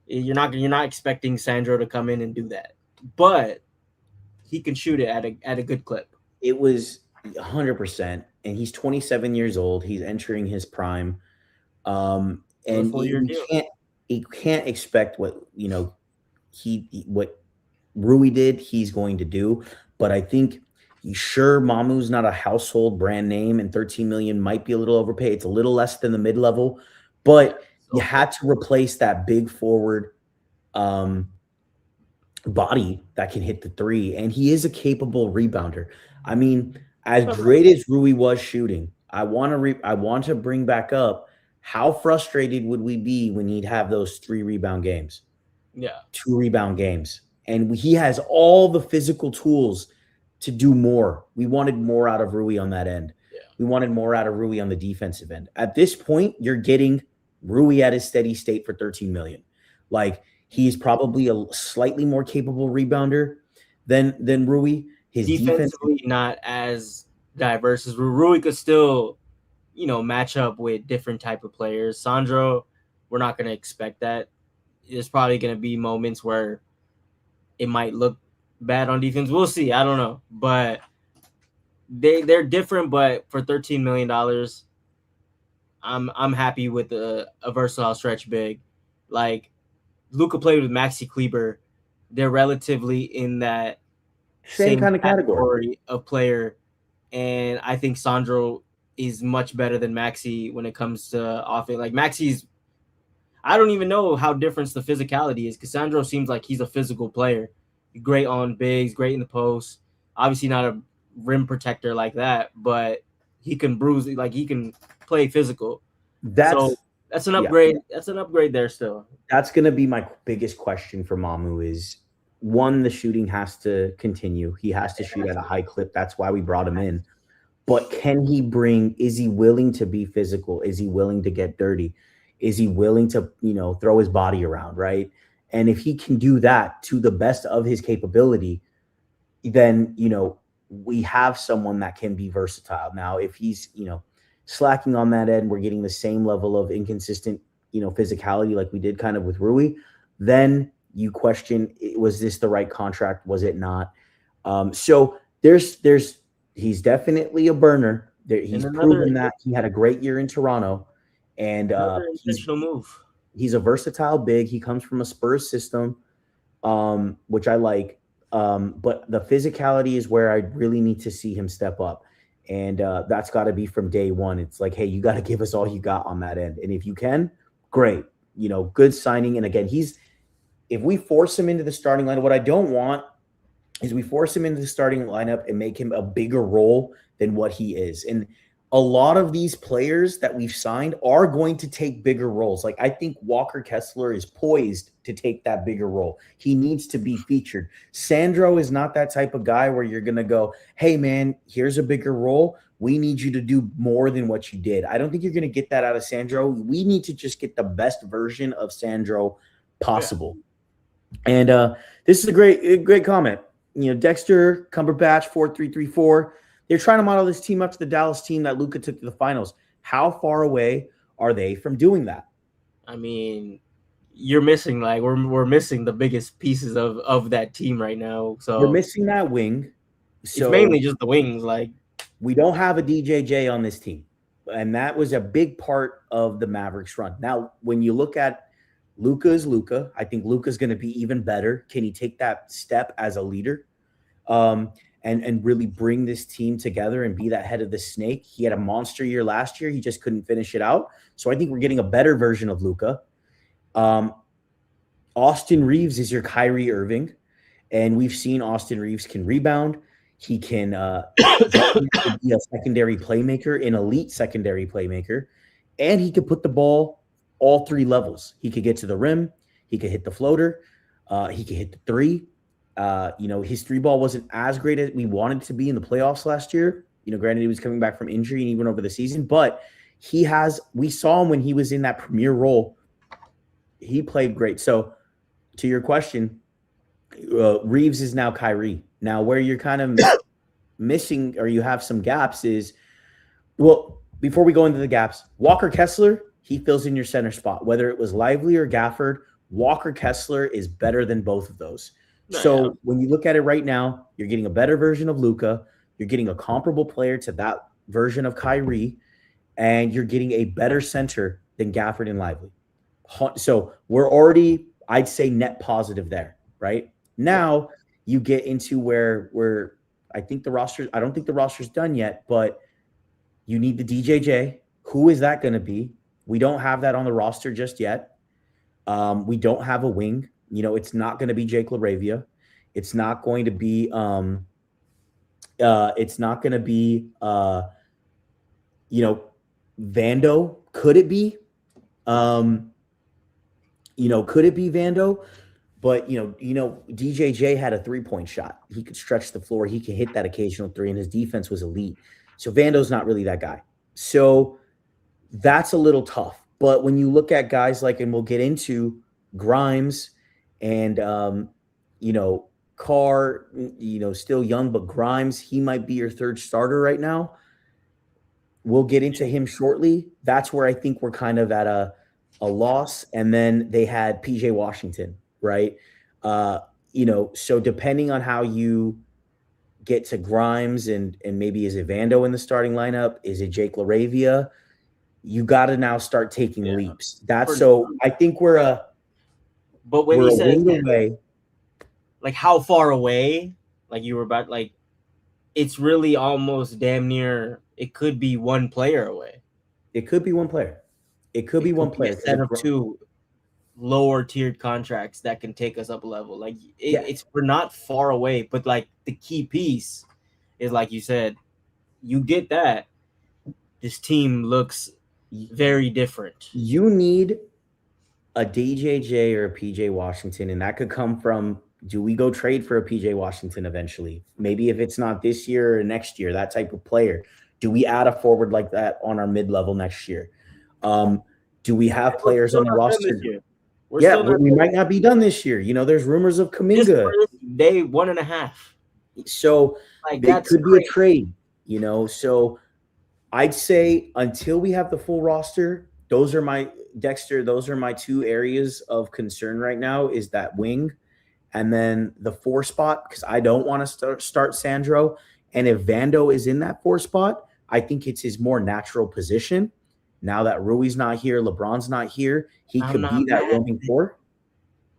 You're not expecting Sandro to come in and do that, but he can shoot it at a good clip. It was 100%, and he's 27 years old. He's entering his prime, and you can't expect what what Rui did. He's going to do, but I think Mamu's not a household brand name, and 13 million might be a little overpaid. It's a little less than the mid level, but you had to replace that big forward body that can hit the 3, and he is a capable rebounder. I mean, as great as Rui was shooting, I want to bring back up how frustrated would we be when he'd have those 3 rebound games, 2 rebound games, and he has all the physical tools to do more. We wanted more out of Rui on that end. We wanted more out of Rui on the defensive end. At this point, you're getting Rui at his steady state for 13 million. Like, he's probably a slightly more capable rebounder than Rui. His defensively not as diverse as Rui could still, match up with different type of players. Sandro, we're not going to expect that. There's probably going to be moments where it might look bad on defense. We'll see. I don't know, but they're different. But for $13 million, I'm happy with a versatile stretch big. Like Luka played with Maxi Kleber. They're relatively in that Same same kind of category. category of player, and I think Sandro is much better than Maxi when it comes to offense. Like Maxi's, I don't even know how different the physicality is because Sandro seems like he's a physical player, great on bigs, great in the post. Obviously not a rim protector like that, but he can bruise, like he can play physical. So That's that's an yeah. upgrade. That's an upgrade there still. That's going to be my biggest question for Mamu is one, the shooting has to continue. He has to shoot at a high clip. That's why we brought him in. But can he bring, is he willing to be physical? Is he willing to get dirty? Is he willing to, throw his body around, right? And if he can do that to the best of his capability, then, we have someone that can be versatile. Now, if he's, slacking on that end, we're getting the same level of inconsistent, physicality like we did kind of with Rui, then you question, was this the right contract? Was it not? So he's definitely a burner. He's proven that he had a great year in Toronto, and intentional move. He's a versatile big. He comes from a Spurs system, which I like. But the physicality is where I really need to see him step up. And that's got to be from day one. It's like, hey, you got to give us all you got on that end. And if you can, great. Good signing. And again, if we force him into the starting lineup, what I don't want is we force him into the starting lineup and make him a bigger role than what he is. And a lot of these players that we've signed are going to take bigger roles. Like I think Walker Kessler is poised to take that bigger role. He needs to be featured. Sandro is not that type of guy where you're going to go, hey man, here's a bigger role. We need you to do more than what you did. I don't think you're going to get that out of Sandro. We need to just get the best version of Sandro possible. Yeah. And this is a great comment. Dexter Cumberbatch 4334. They're trying to model this team up to the Dallas team that Luka took to the finals. How far away are they from doing that? I mean, you're missing we're missing the biggest pieces of that team right now. So we're missing that wing. So it's mainly just the wings. Like we don't have a DJJ on this team, and that was a big part of the Mavericks run. Now, when you look at Luka is Luka, I think Luka's going to be even better. Can he take that step as a leader? And really bring this team together and be that head of the snake. He had a monster year last year. He just couldn't finish it out. So I think we're getting a better version of Luka. Austin Reeves is your Kyrie Irving. And we've seen Austin Reeves can rebound. He can be a secondary playmaker, an elite secondary playmaker. And he could put the ball all three levels. He could get to the rim. He could hit the floater. He could hit the three. His three ball wasn't as great as we wanted to be in the playoffs last year. Granted, he was coming back from injury and even over the season, but we saw him when he was in that premier role. He played great. So to your question, Reeves is now Kyrie. Now where you're kind of missing or you have some gaps is, well, before we go into the gaps, Walker Kessler, he fills in your center spot. Whether it was Lively or Gafford, Walker Kessler is better than both of those. So when you look at it right now, you're getting a better version of Luka. You're getting a comparable player to that version of Kyrie, and you're getting a better center than Gafford and Lively. So we're already, I'd say, net positive there, right? Now you get into where I don't think the roster's done yet, but you need the DJJ. Who is that going to be? We don't have that on the roster just yet. We don't have a wing. It's not going to be Jake LaRavia. It's not going to be Vando. Could it be? Could it be Vando? But DJJ had a 3-point shot. He could stretch the floor. He could hit that occasional three, and his defense was elite. So Vando's not really that guy. So that's a little tough. But when you look at guys like, and we'll get into Grimes and Carr, still young, but Grimes, he might be your third starter right now. We'll get into him shortly. That's where I think we're kind of at a loss. And then they had PJ Washington, right? So depending on how you get to Grimes and maybe is it Vando in the starting lineup? Is it Jake LaRavia? You got to now start taking leaps. I think but when we're you a said wing away. like how far away, like you were about, like it's really almost damn near. It could be one player away. It could be one player. It could be one player. Instead of two lower tiered contracts that can take us up a level. Like it's we're not far away, but like the key piece is like you said, you get that. This team looks very different. You need a DJJ or a PJ Washington, and that could come from, do we go trade for a PJ Washington eventually? Maybe if it's not this year or next year, that type of player. Do we add a forward like that on our mid-level next year? Do we have players on the roster? We might not be done this year. There's rumors of Kuminga. Day 1.5. So that could be a trade, So I'd say until we have the full roster, those are my two areas of concern right now, is that wing and then the 4 spot, because I don't want to start Sandro. And if Vando is in that 4 spot, I think it's his more natural position. Now that Rui's not here, LeBron's not here, he could be that roaming 4.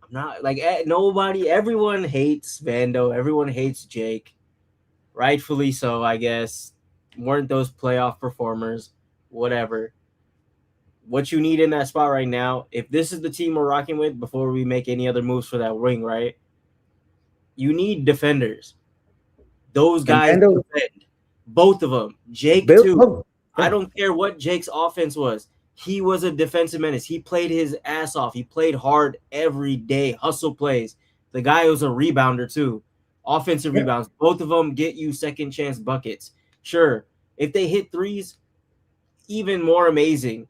I'm not like everyone hates Vando. Everyone hates Jake. Rightfully so, I guess. Weren't those playoff performers, whatever. What you need in that spot right now, if this is the team we're rocking with before we make any other moves for that wing, right? You need defenders. Those guys defend. Both of them. Jake too. I don't care what Jake's offense was. He was a defensive menace. He played his ass off. He played hard every day. Hustle plays. The guy was a rebounder too. Offensive rebounds. Both of them get you second chance buckets. Sure. If they hit threes, even more amazing.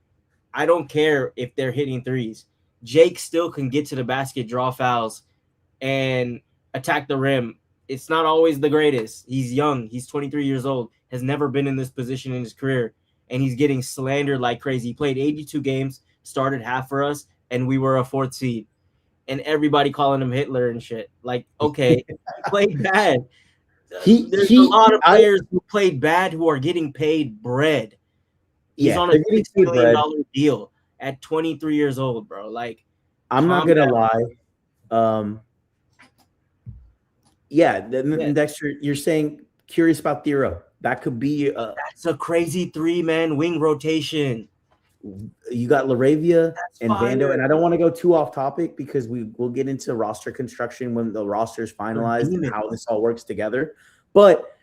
I don't care if they're hitting threes. Jake still can get to the basket, draw fouls, and attack the rim. It's not always the greatest. He's young. He's 23 years old, has never been in this position in his career, and he's getting slandered like crazy. He played 82 games, started half for us, and we were a 4th seed. And everybody calling him Hitler and shit. Like, okay, he played bad. There's a lot of players who played bad who are getting paid bread. He's on a $6 million deal at 23 years old, bro. Like, I'm not gonna lie. Dexter, you're saying curious about Thero. That could be that's a crazy 3-man wing rotation. You got LaRavia and Vando, and I don't want to go too off topic because we'll get into roster construction when the roster is finalized and how this all works together. But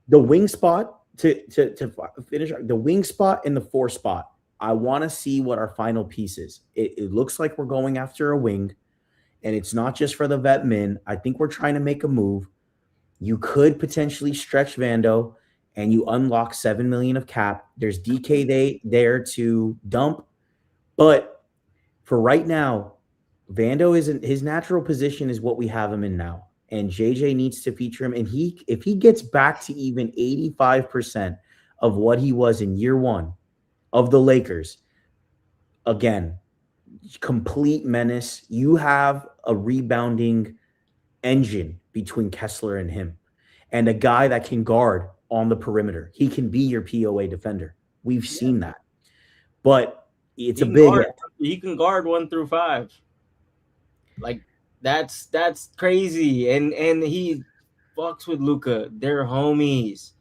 the wing spot to finish the wing spot and the 4 spot, I want to see what our final piece is. It looks like we're going after a wing, and it's not just for the vet min. I think we're trying to make a move. You could potentially stretch Vando, and you unlock $7 million of cap. There's DK there to dump. But for right now, Vando isn't his natural position is what we have him in now. And JJ needs to feature him. And if he gets back to even 85% of what he was in year 1 of the Lakers, again, complete menace. You have a rebounding engine between Kessler and him, and a guy that can guard on the perimeter. He can be your POA defender. We've seen that. But it's he can guard 1 through 5. Like that's crazy. And he fucks with Luka. They're homies.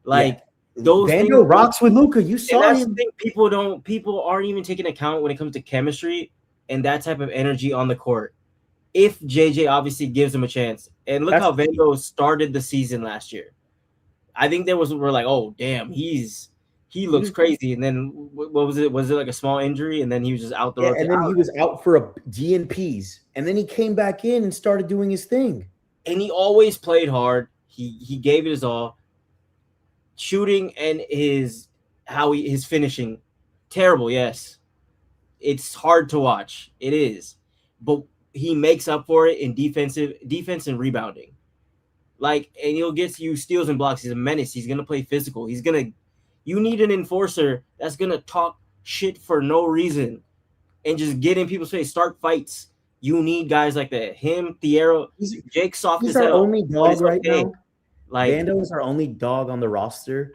Like those Vando rocks with Luka. You saw him. People aren't even taking account when it comes to chemistry and that type of energy on the court. If JJ obviously gives him a chance. And look how Vando started the season last year. I think we're like, oh damn, he looks crazy. And then what was it? Was it like a small injury? And then he was just out the rotation. And then he was out for a DNPs. And then he came back in and started doing his thing. And he always played hard. He gave it his all. Shooting and his finishing, terrible. Yes, it's hard to watch. It is, but he makes up for it in defense and rebounding. Like, and he'll get you steals and blocks. He's a menace. He's gonna play physical. You need an enforcer that's gonna talk shit for no reason and just get in people's face, start fights. You need guys like that. Him, Thiero, Jake Soft He's is our only dog right now. Like, Vando is our only dog on the roster.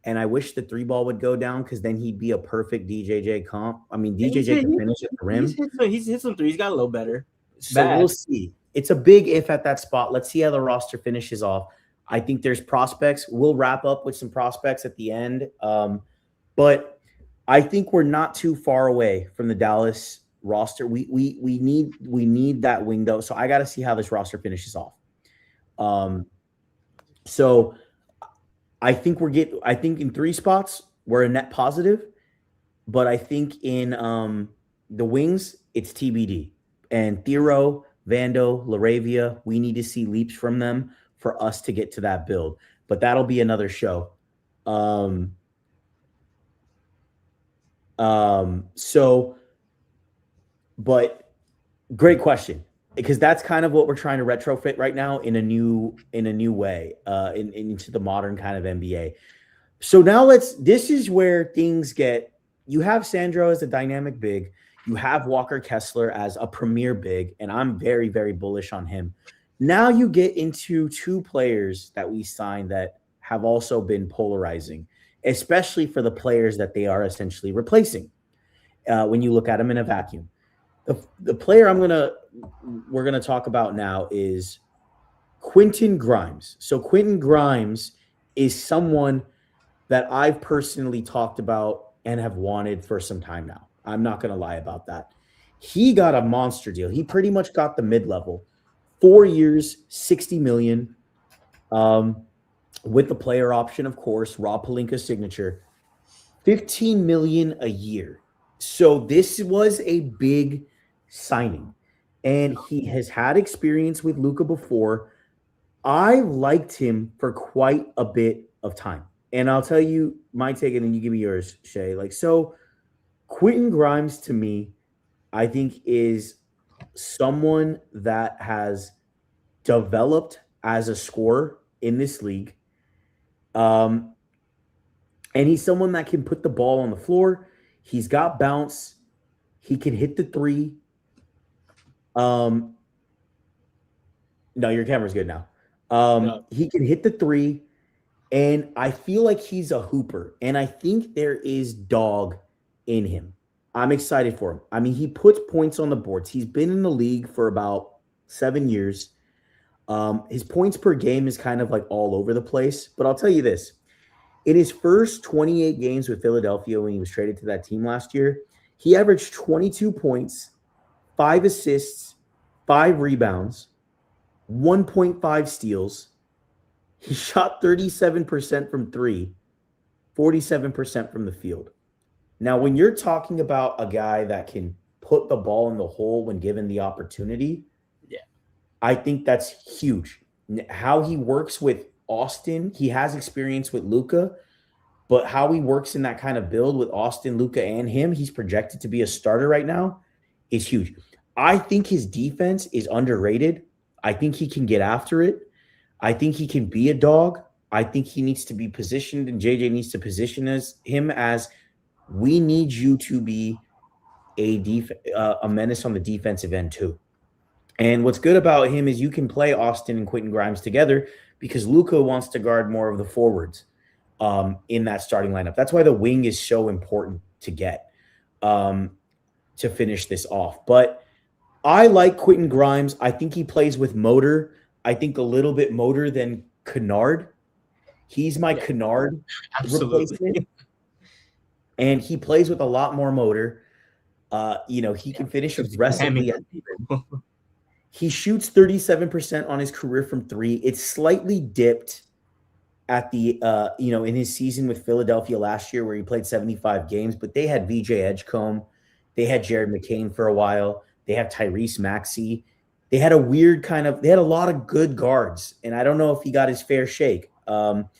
And I wish the 3-ball would go down because then he'd be a perfect DJJ comp. I mean, DJJ can finish at the rim. He's hit some threes. He's got a little better. So we'll see. It's a big if at that spot. Let's see how the roster finishes off. I think there's prospects. We'll wrap up with some prospects at the end. But I think we're not too far away from the Dallas roster. We need that window. So I got to see how this roster finishes off. So I think in 3 spots we're a net positive, but I think in the wings it's TBD. And Thiero, Vando, Laravia, we need to see leaps from them for us to get to that build. But that'll be another show. But great question, because that's kind of what we're trying to retrofit right now in a new way, into the modern kind of NBA. So now this is where things get, you have Sandro as a dynamic big. You have Walker Kessler as a premier big, and I'm very, very bullish on him. Now you get into 2 players that we signed that have also been polarizing, especially for the players that they are essentially replacing. When you look at them in a vacuum, the player we're gonna talk about now is Quentin Grimes. So Quentin Grimes is someone that I've personally talked about and have wanted for some time now. I'm not going to lie about that. He got a monster deal. He pretty much got the mid-level. 4 years, $60 million, with the player option, of course, Rob Pelinka's signature, $15 million a year. So this was a big signing, and he has had experience with Luka before. I liked him for quite a bit of time, and I'll tell you my take, and then you give me yours, Shay. Quentin Grimes, to me, I think is someone that has developed as a scorer in this league. And he's someone that can put the ball on the floor. He's got bounce. He can hit the 3. No, your camera's good now. No. He can hit the 3. And I feel like he's a hooper. And I think there is dog in him. I'm excited for him. I mean, he puts points on the boards. He's been in the league for about 7 years. His points per game is kind of like all over the place. But I'll tell you this. In his first 28 games with Philadelphia when he was traded to that team last year, he averaged 22 points, 5 assists, 5 rebounds, 1.5 steals. He shot 37% from 3, 47% from the field. Now, when you're talking about a guy that can put the ball in the hole when given the opportunity, I think that's huge. How he works with Austin, he has experience with Luka, but how he works in that kind of build with Austin, Luka, and him, he's projected to be a starter right now, is huge. I think his defense is underrated. I think he can get after it. I think he can be a dog. I think he needs to be positioned, and JJ needs to position him as we need you to be a menace on the defensive end too. And what's good about him is you can play Austin and Quentin Grimes together because Luka wants to guard more of the forwards in that starting lineup. That's why the wing is so important to get to finish this off. But I like Quentin Grimes. I think he plays with motor. I think a little bit motor than Kennard. He's my Kennard replacement. And he plays with a lot more motor. He can finish aggressively. He shoots 37% on his career from 3. It's slightly dipped at the, in his season with Philadelphia last year where he played 75 games, but they had VJ Edgecombe. They had Jared McCain for a while. They have Tyrese Maxey. They had a lot of good guards, and I don't know if he got his fair shake.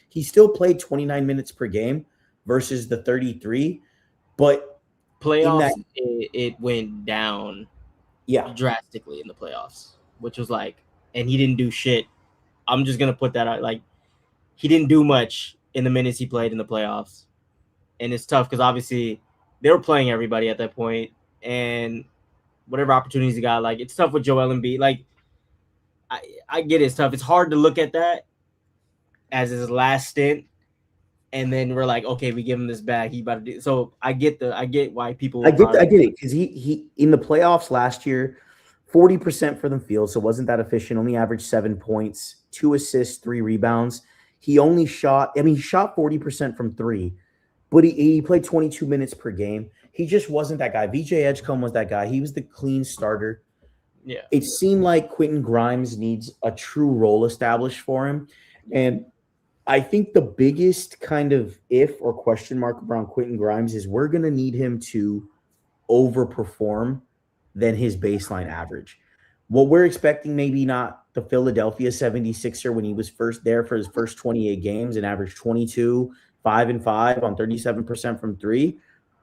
He still played 29 minutes per game versus the 33, but playoffs, it went down. Yeah. drastically in the playoffs, which was like, and he didn't do shit. I'm just gonna put that out. Like, he didn't do much in the minutes he played in the playoffs, and it's tough because obviously they were playing everybody at that point, and whatever opportunities he got, like it's tough with Joel Embiid. Like, I get it, it's tough. It's hard to look at that as his last stint, and then we're like, okay, we give him this back. He about to do. So I get why people. I get it because he in the playoffs last year, 40% for the field, so wasn't that efficient. Only averaged 7 points, 2 assists, 3 rebounds. He only shot. I mean, he shot 40% from three, but he played 22 minutes per game. He just wasn't that guy. VJ Edgecombe was that guy. He was the clean starter. Yeah. It seemed like Quentin Grimes needs a true role established for him, and I think the biggest kind of if or question mark around Quentin Grimes is we're going to need him to overperform than his baseline average. What we're expecting, maybe not the Philadelphia 76er when he was first there for his first 28 games and averaged 22, 5 and 5 on 37% from three.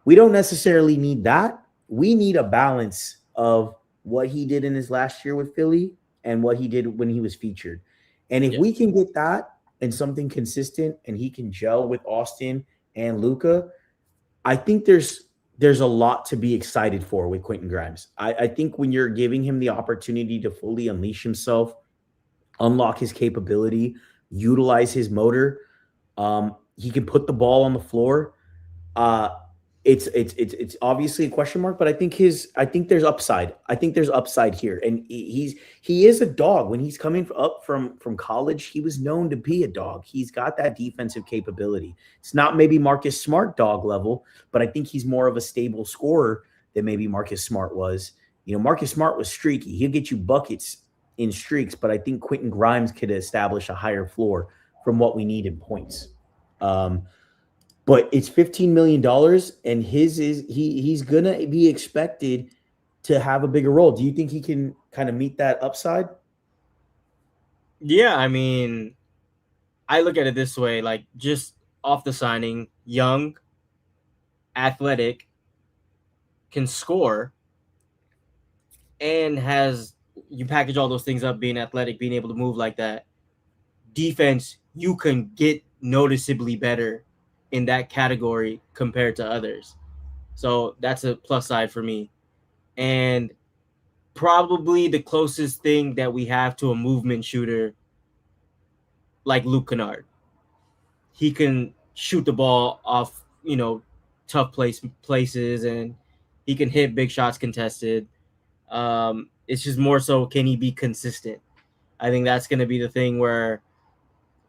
We don't necessarily need that. We need a balance of what he did in his last year with Philly and what he did when he was featured. And if we can get that, and something consistent and he can gel with Austin and Luka, I think there's a lot to be excited for with Quentin Grimes. I think when you're giving him the opportunity to fully unleash himself, unlock his capability, utilize his motor, he can put the ball on the floor. It's obviously a question mark, but I think there's upside. I think there's upside here, and he is a dog. When he's coming up from college, he was known to be a dog. He's got that defensive capability. It's not maybe Marcus Smart dog level, but I think he's more of a stable scorer than maybe Marcus Smart was. You know, Marcus Smart was streaky. He'll get you buckets in streaks, but I think Quentin Grimes could establish a higher floor from what we need in points. But it's $15 million, and he's gonna be expected to have a bigger role. Do you think he can kind of meet that upside? Yeah, I mean, I look at it this way: like just off the signing, young, athletic, can score, and you package all those things up, being athletic, being able to move like that. Defense, you can get noticeably better in that category compared to others. So that's a plus side for me. And probably the closest thing that we have to a movement shooter like Luke Kennard. He can shoot the ball off, tough places, and he can hit big shots contested. It's just more so, can he be consistent? I think that's going to be the thing where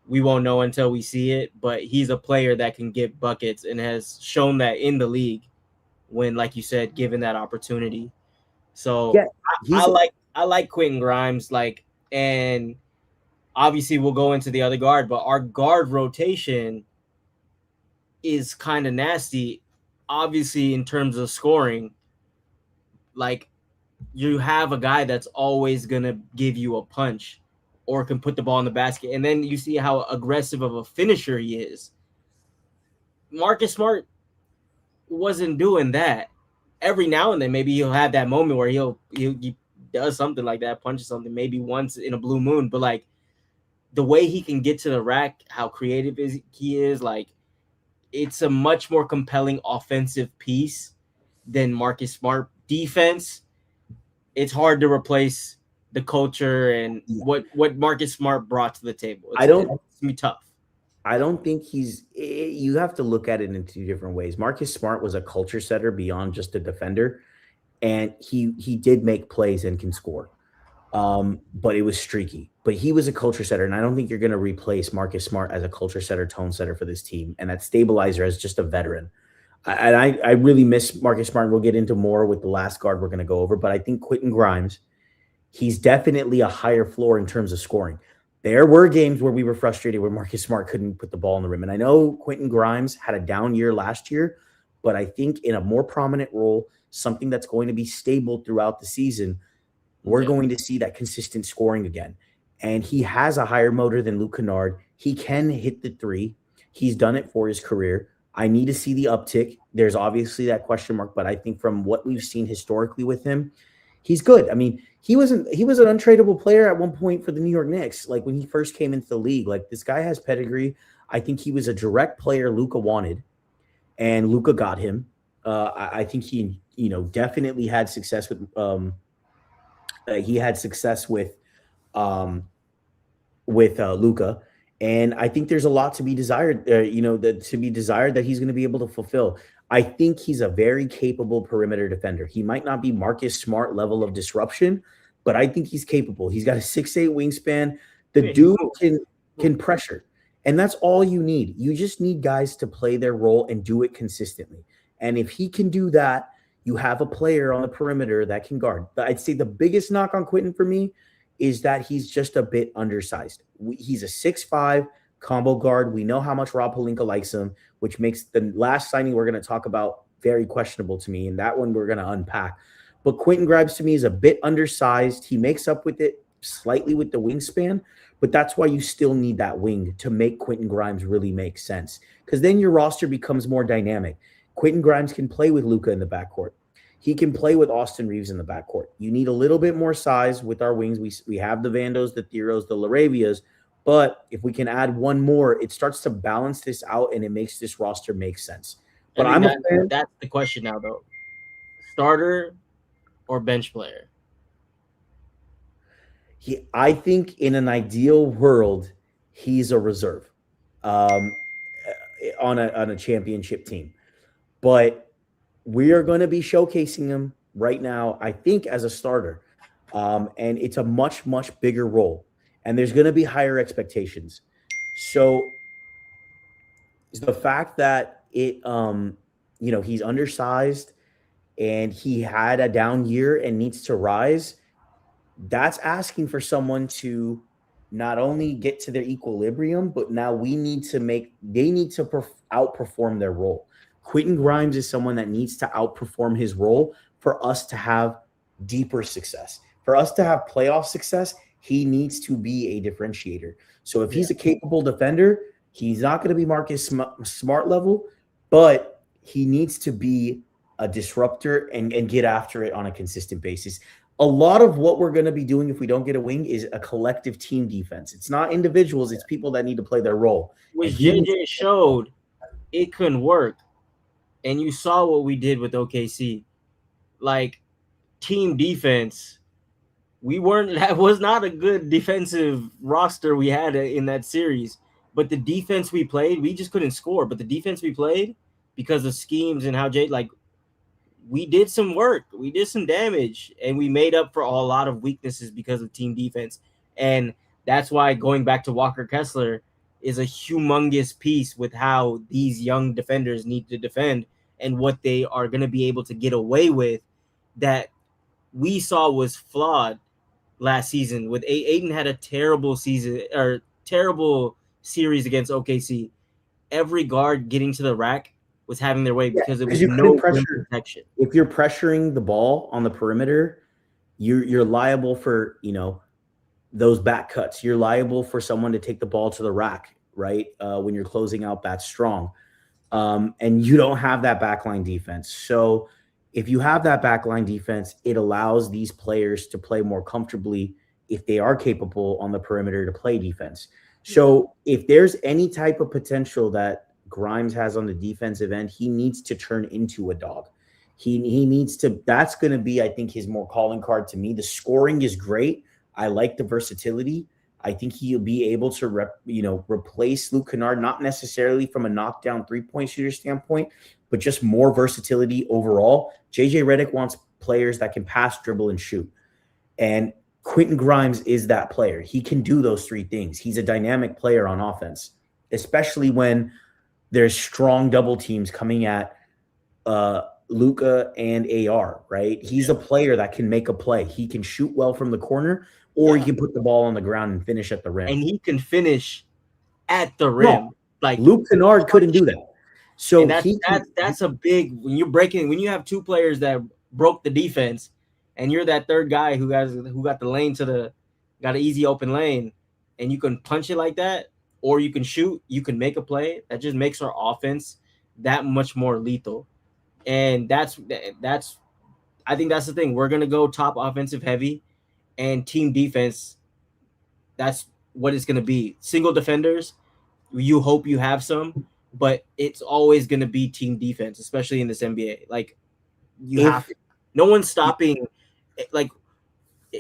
we won't know until we see it, but he's a player that can get buckets and has shown that in the league when, like you said, given that opportunity. So yeah, I like Quentin Grimes, and obviously we'll go into the other guard, but our guard rotation is kind of nasty, obviously, in terms of scoring. Like, you have a guy that's always going to give you a punch or can put the ball in the basket. And then you see how aggressive of a finisher he is. Marcus Smart wasn't doing that. Every now and then, maybe he'll have that moment where he does something like that, punches something, maybe once in a blue moon. But, like, the way he can get to the rack, how creative he is, like, it's a much more compelling offensive piece than Marcus Smart. Defense, it's hard to replace the culture and what Marcus Smart brought to the table. It's gonna be tough. I don't think you have to look at it in two different ways. Marcus Smart was a culture setter beyond just a defender, and he did make plays and can score. But it was streaky. But he was a culture setter, and I don't think you're going to replace Marcus Smart as a culture setter, tone setter for this team, and that stabilizer as just a veteran. I really miss Marcus Smart. We'll get into more with the last guard we're going to go over, but I think Quentin Grimes, he's definitely a higher floor in terms of scoring. There were games where we were frustrated where Marcus Smart couldn't put the ball in the rim. And I know Quentin Grimes had a down year last year, but I think in a more prominent role, something that's going to be stable throughout the season, we're going to see that consistent scoring again. And he has a higher motor than Luke Kennard. He can hit the three. He's done it for his career. I need to see the uptick. There's obviously that question mark, but I think from what we've seen historically with him, He's good. I mean, he was an untradeable player at one point for the New York Knicks. Like when he first came into the league, like this guy has pedigree. I think he was a direct player Luka wanted, and Luka got him. I think he, definitely had success with. He had success um, with Luka, and I think there's a lot to be desired. To be desired that he's going to be able to fulfill. I think he's a very capable perimeter defender. He might not be Marcus Smart level of disruption, but I think he's capable. He's got a 6'8" wingspan. The Yeah, dude can pressure, and that's all you need. You just need guys to play their role and do it consistently. And if he can do that, you have a player on the perimeter that can guard. But I'd say the biggest knock on Quentin for me is that he's just a bit undersized. He's a 6'5" combo guard. We know how much Rob Pelinka likes him, which makes the last signing we're going to talk about very questionable to me, and that one we're going to unpack. But Quentin Grimes to me is a bit undersized. He makes up with it slightly with the wingspan, but that's why you still need that wing to make Quentin Grimes really make sense, because then your roster becomes more dynamic. Quentin Grimes can play with Luka in the backcourt. He can play with Austin Reeves in the backcourt. You need a little bit more size with our wings. We have the Vandos, the Theros, the Laravias, but if we can add one more, it starts to balance this out and it makes this roster make sense. But that's the question now, though. Starter or bench player? I think in an ideal world, he's a reserve on a championship team. But we are going to be showcasing him right now, I think, as a starter. And it's a much, much bigger role. And there's going to be higher expectations. So the fact that he's undersized and he had a down year and needs to rise, that's asking for someone to not only get to their equilibrium, but now they need to outperform their role. Quentin Grimes is someone that needs to outperform his role for us to have deeper success. For us to have playoff success, he needs to be a differentiator. So if he's a capable defender, he's not going to be Marcus Smart level, but he needs to be a disruptor and get after it on a consistent basis. A lot of what we're going to be doing if we don't get a wing is a collective team defense. It's not individuals. It's people that need to play their role. Which JJ showed it couldn't work. And you saw what we did with OKC. Like, team defense, that was not a good defensive roster we had in that series. But the defense we played, we just couldn't score. But the defense we played, because of schemes and how we did some work. We did some damage. And we made up for a lot of weaknesses because of team defense. And that's why going back to Walker Kessler is a humongous piece with how these young defenders need to defend and what they are going to be able to get away with that we saw was flawed last season. With Aiden had a terrible season or terrible series against OKC. Every guard getting to the rack was having their way because it was no protection. If you're pressuring the ball on the perimeter, you're liable for, those back cuts. You're liable for someone to take the ball to the rack, right? When you're closing out that strong. And you don't have that backline defense. So if you have that backline defense, it allows these players to play more comfortably if they are capable on the perimeter to play defense. So if there's any type of potential that Grimes has on the defensive end, he needs to turn into a dog. He needs to, that's going to be, I think, his more calling card to me. The scoring is great. I like the versatility. I think he'll be able to replace Luke Kennard, not necessarily from a knockdown three-point shooter standpoint, but just more versatility overall. JJ Redick wants players that can pass, dribble, and shoot. And Quentin Grimes is that player. He can do those three things. He's a dynamic player on offense, especially when there's strong double teams coming at Luka and AR, right? He's a player that can make a play. He can shoot well from the corner, or he can put the ball on the ground and finish at the rim. And he can finish at the rim. No, like Luke Kennard couldn't do that. So that's a big, when you have two players that broke the defense and you're that third guy who got the lane got an easy open lane, and you can punch it like that, or you can shoot, you can make a play, that just makes our offense that much more lethal. And that's I think that's the thing. We're gonna go top offensive heavy, and team defense. That's what it's gonna be. Single defenders. You hope you have some, but it's always gonna be team defense, especially in this NBA. Like you have. No one's stopping. Like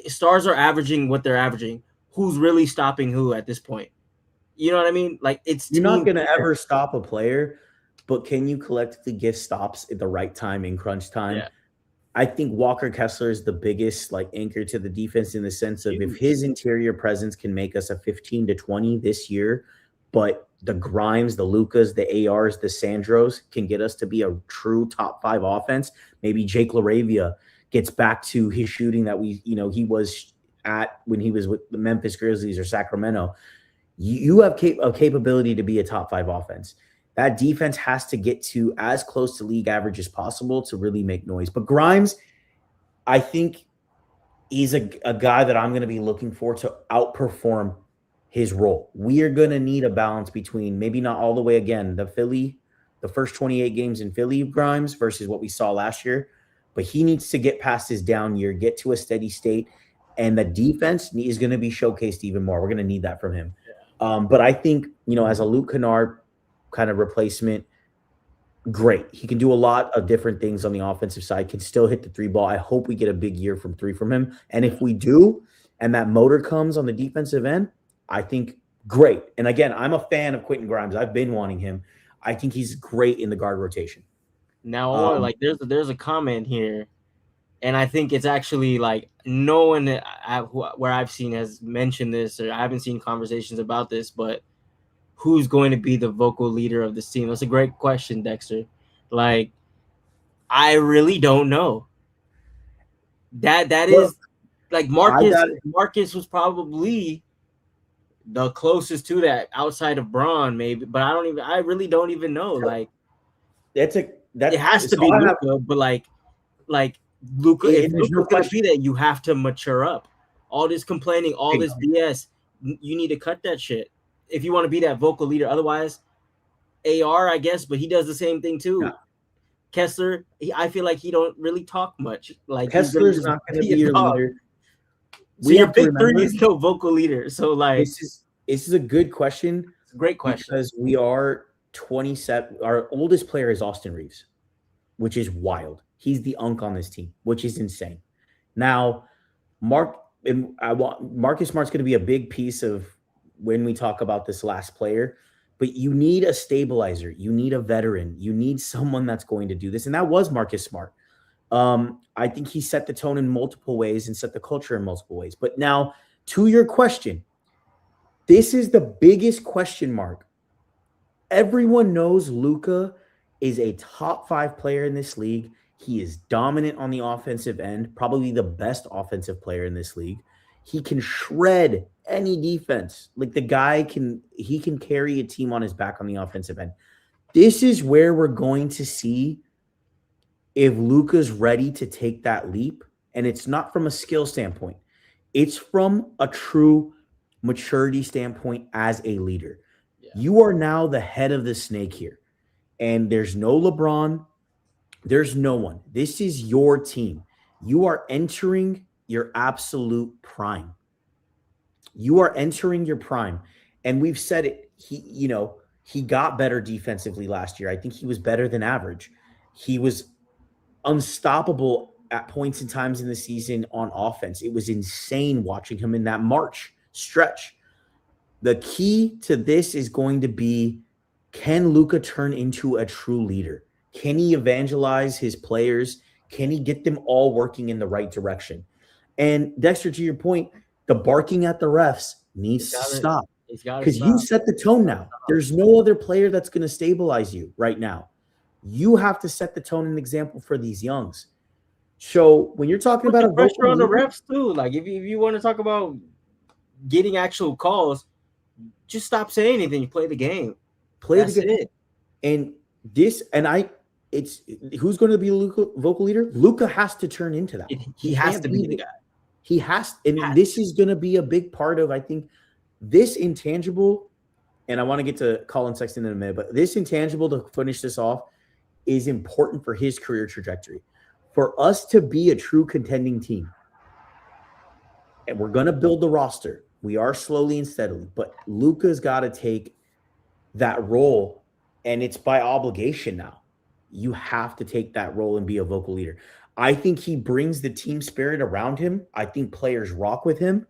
stars are averaging what they're averaging. Who's really stopping who at this point? You know what I mean? Like you're not going to ever stop a player, but can you collectively give stops at the right time in crunch time? Yeah. I think Walker Kessler is the biggest like anchor to the defense in the sense of if his interior presence can make us a 15 to 20 this year, but the Grimes, the Lucas, the ARs, the Sandros can get us to be a true top 5 offense. Maybe Jake LaRavia gets back to his shooting that he was at when he was with the Memphis Grizzlies or Sacramento. You have a capability to be a top 5 offense. That defense has to get to as close to league average as possible to really make noise. But Grimes, I think, is a guy that I'm going to be looking for to outperform his role. We are going to need a balance between maybe not all the way again, the first 28 games in Philly Grimes versus what we saw last year. But he needs to get past his down year, get to a steady state, and the defense is going to be showcased even more. We're going to need that from him. But I think, as a Luke Kennard kind of replacement, great. He can do a lot of different things on the offensive side, can still hit the 3 ball. I hope we get a big year from 3 from him. And if we do, and that motor comes on the defensive end, I think great. And again, I'm a fan of Quentin Grimes. I've been wanting him. I think he's great in the guard rotation. Now, there's a comment here, and I think it's actually like no one where I've seen has mentioned this, or I haven't seen conversations about this, but who's going to be the vocal leader of this team? That's a great question, Dexter. Like, I really don't know. That is like Marcus was probably the closest to that outside of Braun, maybe, but I really don't even know. Like, it has to be Luka, but like Luka, if Luka's gonna be that, you have to mature up. All this complaining, all this BS, you need to cut that shit if you want to be that vocal leader. Otherwise, AR, I guess, but he does the same thing too. Yeah. Kessler, I feel like he don't really talk much. Like Kessler's not going to be your leader. So your big 3 is no vocal leader. So like, this is a good question. It's a great question because we are 27. Our oldest player is Austin Reeves, which is wild. He's the unk on this team, which is insane. Now, Marcus Smart's going to be a big piece of when we talk about this last player, but you need a stabilizer. You need a veteran. You need someone that's going to do this. And that was Marcus Smart. I think he set the tone in multiple ways and set the culture in multiple ways. But now, to your question, this is the biggest question mark. Everyone knows Luka is a top 5 player in this league. He is dominant on the offensive end, probably the best offensive player in this league. He can shred any defense. Like the guy can carry a team on his back on the offensive end. This is where we're going to see if Luka's ready to take that leap. And it's not from a skill standpoint. It's from a true maturity standpoint as a leader. Yeah. You are now the head of the snake here. And there's no LeBron. There's no one. This is your team. You are entering your absolute prime. You are entering your prime. And we've said it. He got better defensively last year. I think he was better than average. He was unstoppable at points and times in the season on offense. It was insane watching him in that March stretch. The key to this is going to be, can Luka turn into a true leader? Can he evangelize his players? Can he get them all working in the right direction? And Dexter, to your point, the barking at the refs needs to stop. Because you set the tone now. There's no other player that's going to stabilize you right now. You have to set the tone and example for these youngs. So when you're talking about a pressure on the refs too, like if you want to talk about getting actual calls, just stop saying anything. You play the game. That's it. And it's who's going to be Luka vocal leader? Luka has to turn into that. He has to be the guy. He has, and this is going to be a big part of, I think, this intangible. And I want to get to Colin Sexton in a minute, but this intangible, to finish this off, is important for his career trajectory. For us to be a true contending team, and we're going to build the roster. We are slowly and steadily, but Luka's got to take that role, and it's by obligation now. You have to take that role and be a vocal leader. I think he brings the team spirit around him. I think players rock with him.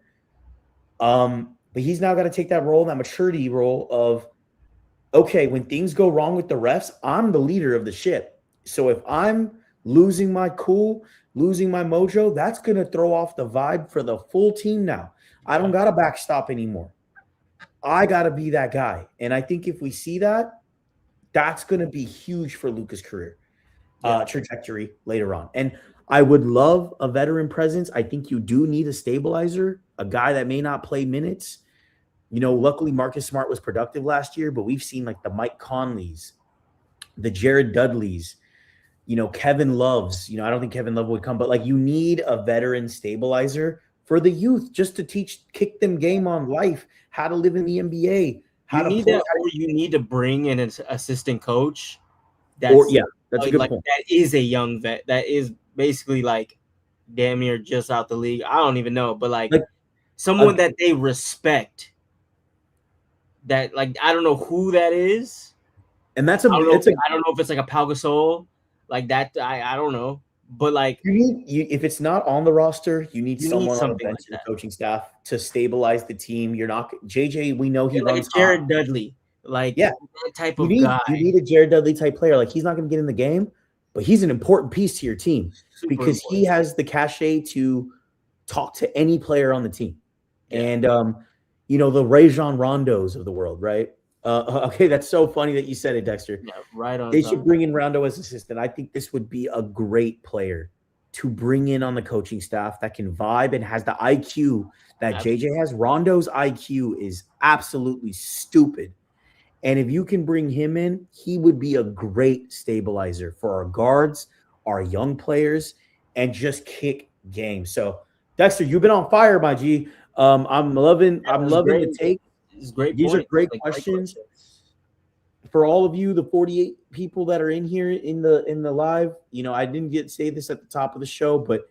But he's now got to take that role, that maturity role of, okay, when things go wrong with the refs, I'm the leader of the ship. So if I'm losing my cool, losing my mojo, that's going to throw off the vibe for the full team now. I don't got to backstop anymore. I got to be that guy. And I think if we see that, that's going to be huge for Luka's career trajectory later on. And I would love a veteran presence. I think you do need a stabilizer, a guy that may not play minutes. You know, luckily Marcus Smart was productive last year, but we've seen like the Mike Conleys, the Jared Dudleys, you know, Kevin Loves. You know, I don't think Kevin Love would come, but like you need a veteran stabilizer for the youth just to kick them game on life, how to live in the NBA, how you to need play. that, or you need to bring in an assistant coach. That's a good point. That is a young vet. That is basically like damn near just out the league. I don't even know, but like someone that they respect. That like I don't know who that is, and that's I don't know if it's like a Pau Gasol, like that. I don't know, but like if it's not on the roster, you need someone on the bench like and coaching staff to stabilize the team. You're not JJ. We know he runs like Jared Dudley, like that type of guy. You need a Jared Dudley type player. Like he's not going to get in the game, but he's an important piece to your team because he has the cachet to talk to any player on the team, and you know, the Rajon Rondos of the world, right? Okay, that's so funny that you said it, Dexter. Yeah, right on. They should bring in Rondo as assistant. I think this would be a great player to bring in on the coaching staff that can vibe and has the IQ that JJ has. Rondo's IQ is absolutely stupid. And if you can bring him in, he would be a great stabilizer for our guards, our young players, and just kick game. So, Dexter, you've been on fire, my G. I'm loving the take. These are great questions. For all of you, the 48 people that are in here in the live, you know, I didn't say this at the top of the show, but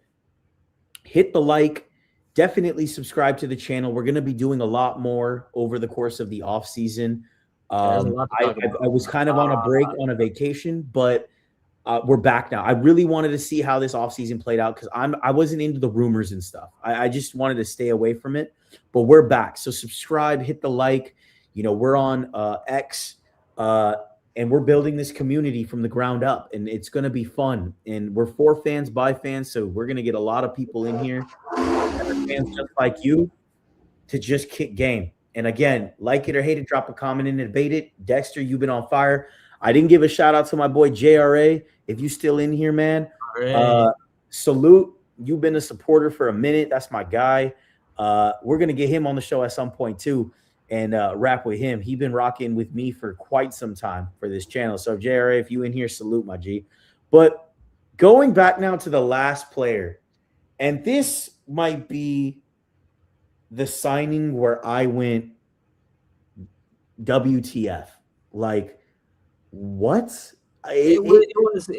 hit the like, definitely subscribe to the channel. We're going to be doing a lot more over the course of the off season. I was kind of on a break, on a vacation, but we're back now. I really wanted to see how this offseason played out because I wasn't into the rumors and stuff. I just wanted to stay away from it, but we're back. So subscribe, hit the like. You know, we're on X, and we're building this community from the ground up, and it's going to be fun. And we're for fans, by fans, so we're going to get a lot of people in here, fans just like you, to just kick game. And again, like it or hate it, drop a comment and debate it. Dexter, you've been on fire. I didn't give a shout out to my boy JRA. If you still in here, man, salute. You've been a supporter for a minute. That's my guy. We're going to get him on the show at some point too and rap with him. He's been rocking with me for quite some time for this channel. So JRA, if you in here, salute my G. But going back now to the last player, and this might be the signing where I went WTF. Like, what? It was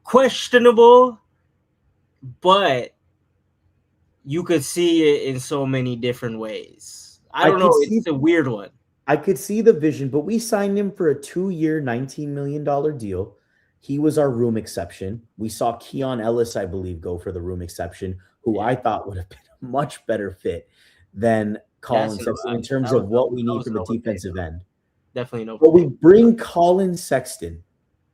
questionable, but you could see it in so many different ways. I don't know. It's a weird one. I could see the vision, but we signed him for a 2-year, $19 million deal. He was our room exception. We saw Keon Ellis, I believe, go for the room exception, who I thought would have been a much better fit than Colin Sexton in terms of what we need from the defensive end. Definitely no. But we bring Colin Sexton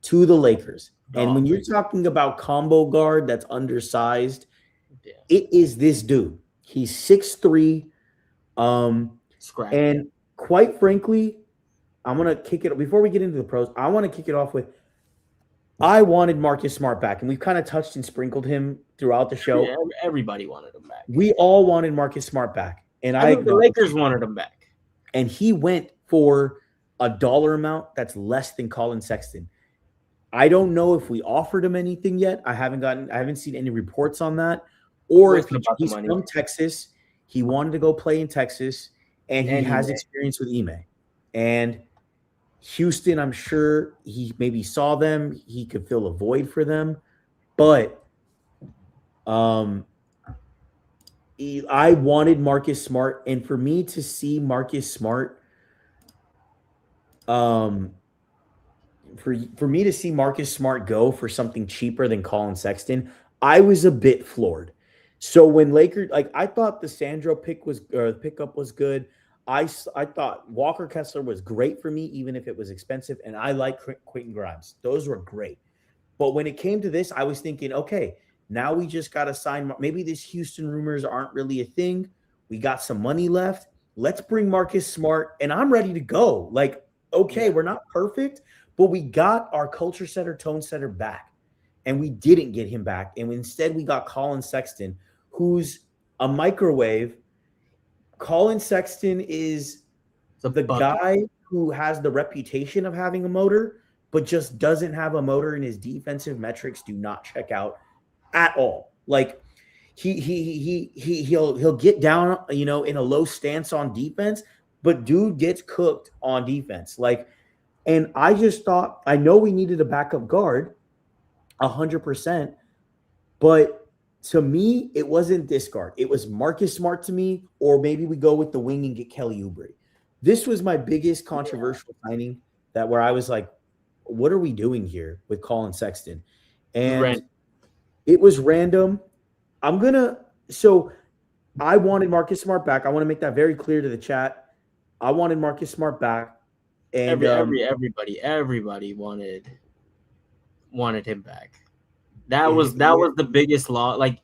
to the Lakers. And when you're talking about combo guard that's undersized, it is this dude. He's 6'3". And quite frankly, I'm going to kick it before we get into the pros. I want to kick it off with I wanted Marcus Smart back, and we've kind of touched and sprinkled him throughout the show. Yeah, everybody wanted him back. We all wanted Marcus Smart back. And I think the Lakers wanted him back. And he went for a dollar amount that's less than Colin Sexton. I don't know if we offered him anything yet. I haven't seen any reports on that. Or if he's from Texas, he wanted to go play in Texas, and he has experience with Ime. And Houston, I'm sure he maybe saw them. He could fill a void for them. But I wanted Marcus Smart, and for me to see Marcus Smart, for me to see Marcus Smart go for something cheaper than Colin Sexton, I was a bit floored. So when Lakers, like I thought the Sandro pickup was good. I thought Walker Kessler was great for me, even if it was expensive, and I like Quentin Grimes. Those were great. But when it came to this, I was thinking, okay, now we just got to sign. Maybe these Houston rumors aren't really a thing. We got some money left. Let's bring Marcus Smart, and I'm ready to go. Like, okay, we're not perfect, but we got our culture setter, tone setter back, and we didn't get him back. And instead, we got Colin Sexton, who's a microwave. Colin Sexton is the guy who has the reputation of having a motor, but just doesn't have a motor, and his defensive metrics do not check out at all. Like he'll get down, in a low stance on defense, but dude gets cooked on defense. Like, and I just thought, I know we needed a backup guard 100%, but to me, it wasn't this guard. It was Marcus Smart to me, or maybe we go with the wing and get Kelly Oubre. This was my biggest controversial signing, that where I was like, what are we doing here with Colin Sexton? And it was random. So I wanted Marcus Smart back. I want to make that very clear to the chat. I wanted Marcus Smart back. And everybody wanted him back. That was the biggest loss. Like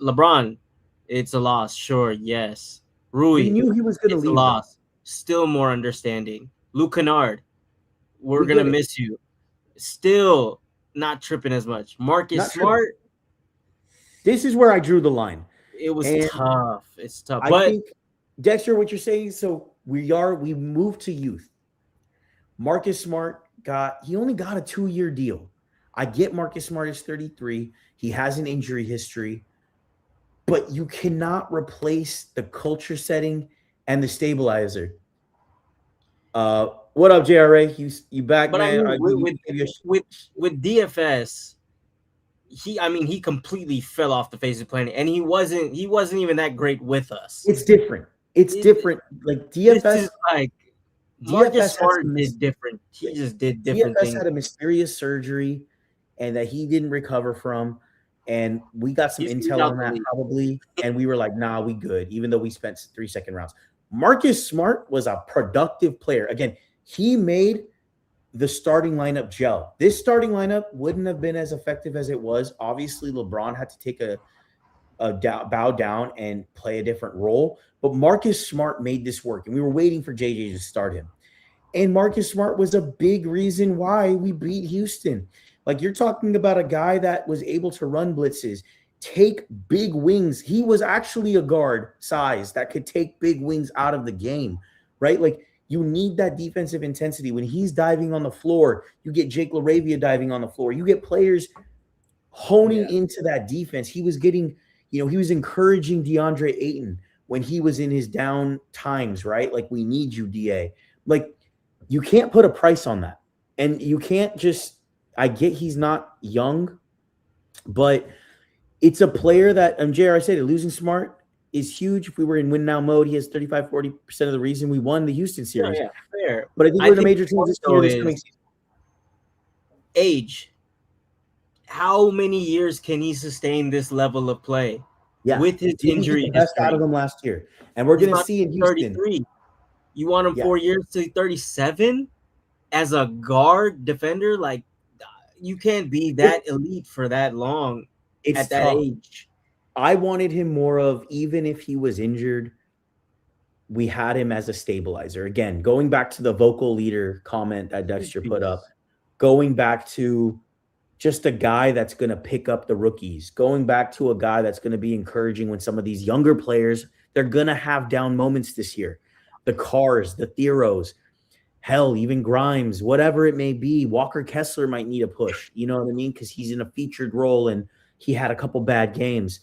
LeBron, it's a loss. Sure, yes. Rui, he knew he was going to leave. A loss. Still more understanding. Luke Kennard, we're going to miss you. Still not tripping as much. Marcus Smart. This is where I drew the line. It was tough. It's tough. I think, Dexter, what you're saying, so we moved to youth. Marcus Smart he only got a 2-year deal. I get Marcus Smart is 33. He has an injury history, but you cannot replace the culture setting and the stabilizer. What up, JRA? You back, but man? I mean, with DFS, he completely fell off the face of the planet, and he wasn't even that great with us. It's different. It's different. Like DFS is like Marcus Smart is different. He just did different things. DFS had a mysterious surgery, and that he didn't recover from, and we got some intel on that probably, and we were like, nah, we good, even though we spent 3 second rounds. Marcus Smart was a productive player. Again, he made the starting lineup gel. This starting lineup wouldn't have been as effective as it was. Obviously, LeBron had to take a bow down and play a different role, but Marcus Smart made this work, and we were waiting for JJ to start him. And Marcus Smart was a big reason why we beat Houston. Like, you're talking about a guy that was able to run blitzes, take big wings. He was actually a guard size that could take big wings out of the game, right? Like, you need that defensive intensity. When he's diving on the floor, you get Jake LaRavia diving on the floor. You get players honing into that defense. He was getting, he was encouraging DeAndre Ayton when he was in his down times, right? Like, we need you, DA. Like, you can't put a price on that. And you can't just, I get he's not young, but it's a player that, JR, I said it, losing Smart is huge. If we were in win now mode, he has 35-40% of the reason we won the Houston series. Yeah, fair. But I think we're in a major transition. Age. How many years can he sustain this level of play? Yeah, with his injury, best out of him last year, and we're going to see in Houston. 33. You want him 4 years to 37 as a guard defender? Like, you can't be that elite for that long at that age. I wanted him more of, even if he was injured, we had him as a stabilizer. Again, going back to the vocal leader comment that Dexter put up, going back to just a guy that's going to pick up the rookies, going back to a guy that's going to be encouraging when some of these younger players, they're going to have down moments this year. The Cars, the Theros, hell, even Grimes, whatever it may be. Walker Kessler might need a push. You know what I mean? Because he's in a featured role and he had a couple bad games.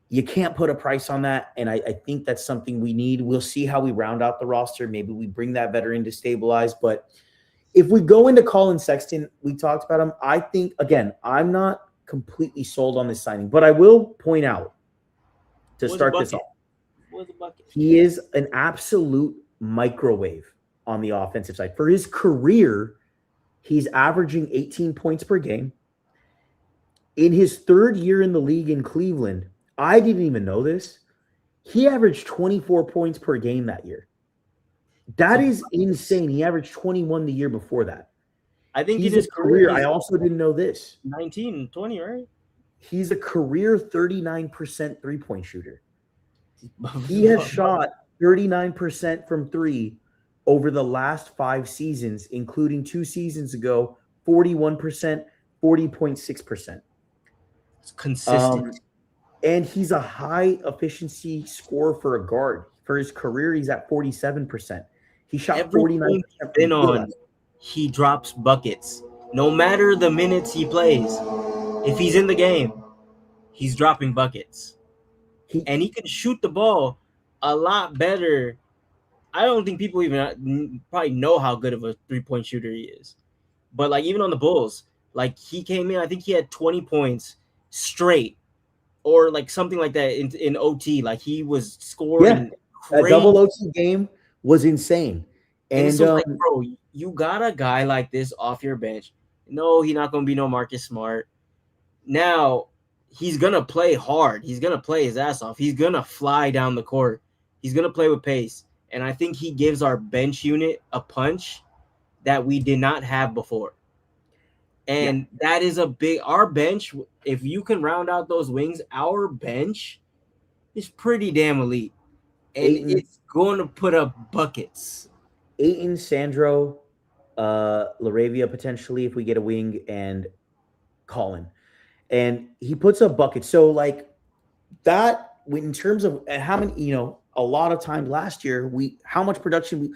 You can't put a price on that, and I think that's something we need. We'll see how we round out the roster. Maybe we bring that veteran to stabilize. But if we go into Colin Sexton, we talked about him. I think, again, I'm not completely sold on this signing. But I will point out to What's a start this bucket? off, What's a bucket? he is an absolute microwave on the offensive side. For his career, he's averaging 18 points per game. In his third year in the league in Cleveland, I didn't even know this. He averaged 24 points per game that year. That is insane. He averaged 21 the year before that. I think He's in his a career. career, I also didn't know this. 19, 20, right? He's a career 39% three-point shooter. He has shot 39% from three over the last 5 seasons, including 2 seasons ago, 41%, 40.6%. It's consistent. And he's a high efficiency scorer for a guard. For his career, he's at 47%. He shot Every 49% team he's been on, he drops buckets. No matter the minutes he plays, if he's in the game, he's dropping buckets. And he can shoot the ball a lot better. I don't think people even probably know how good of a three-point shooter he is. But like even on the Bulls, like he came in, I think he had 20 points straight or like something like that in OT. Like he was scoring a double OT game was insane. And it's like, bro, you got a guy like this off your bench. No, he's not gonna be no Marcus Smart. Now he's gonna play hard. He's gonna play his ass off. He's gonna fly down the court. He's gonna play with pace. And I think he gives our bench unit a punch that we did not have before. And that is our bench, if you can round out those wings, our bench is pretty damn elite. And it's going to put up buckets. Ayton, Sandro, Laravia potentially if we get a wing, and Colin. And he puts up buckets. So like that, in terms of how many, a lot of times last year, how much production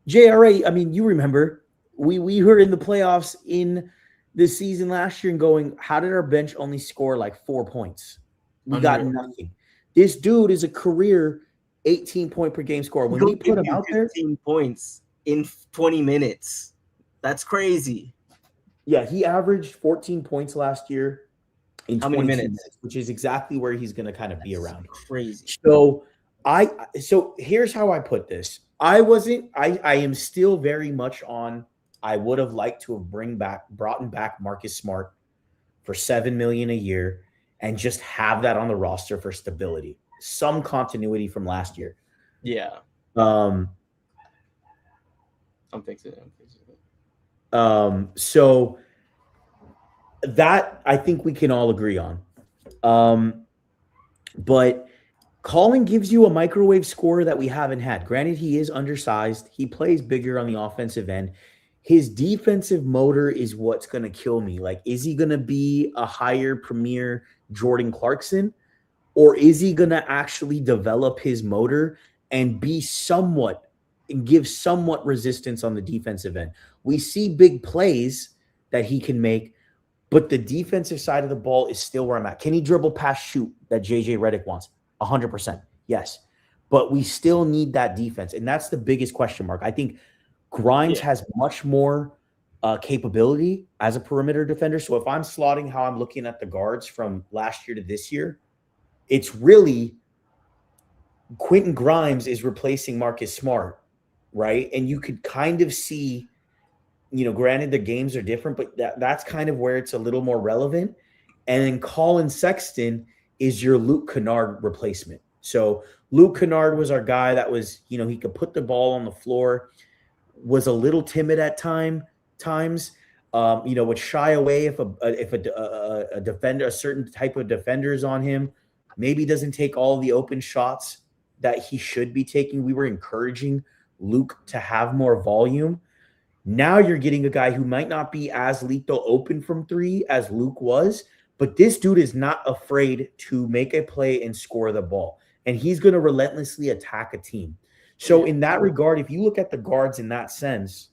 JRA, I mean, you remember, we were in the playoffs in this season last year and going, how did our bench only score like 4 points? We got nothing. This dude is a career 18 point per game scorer. When we put him out there, 15 points in 20 minutes. That's crazy. Yeah, he averaged 14 points last year in 22 minutes, which is exactly where he's going to kind of be around. Crazy. So here's how I put this. I am still very much on. I would have liked to have brought back Marcus Smart for $7 million a year and just have that on the roster for stability, some continuity from last year. Yeah. I'm fixing it. So that I think we can all agree on. But Colin gives you a microwave scorer that we haven't had. Granted, he is undersized. He plays bigger on the offensive end. His defensive motor is what's going to kill me. Like, is he going to be a higher premier Jordan Clarkson? Or is he going to actually develop his motor and give somewhat resistance on the defensive end? We see big plays that he can make, but the defensive side of the ball is still where I'm at. Can he dribble, pass, shoot that JJ Redick wants? 100%. Yes. But we still need that defense. And that's the biggest question mark. I think Grimes has much more capability as a perimeter defender. So if I'm slotting how I'm looking at the guards from last year to this year, it's really Quentin Grimes is replacing Marcus Smart, right? And you could kind of see, granted the games are different, but that's kind of where it's a little more relevant. And then Colin Sexton is your Luke Kennard replacement. So Luke Kennard was our guy that was, he could put the ball on the floor, was a little timid at times, would shy away if a defender, a certain type of defender is on him, maybe doesn't take all the open shots that he should be taking. We were encouraging Luke to have more volume. Now you're getting a guy who might not be as lethal open from three as Luke was, but this dude is not afraid to make a play and score the ball. And he's going to relentlessly attack a team. So in that regard, if you look at the guards in that sense,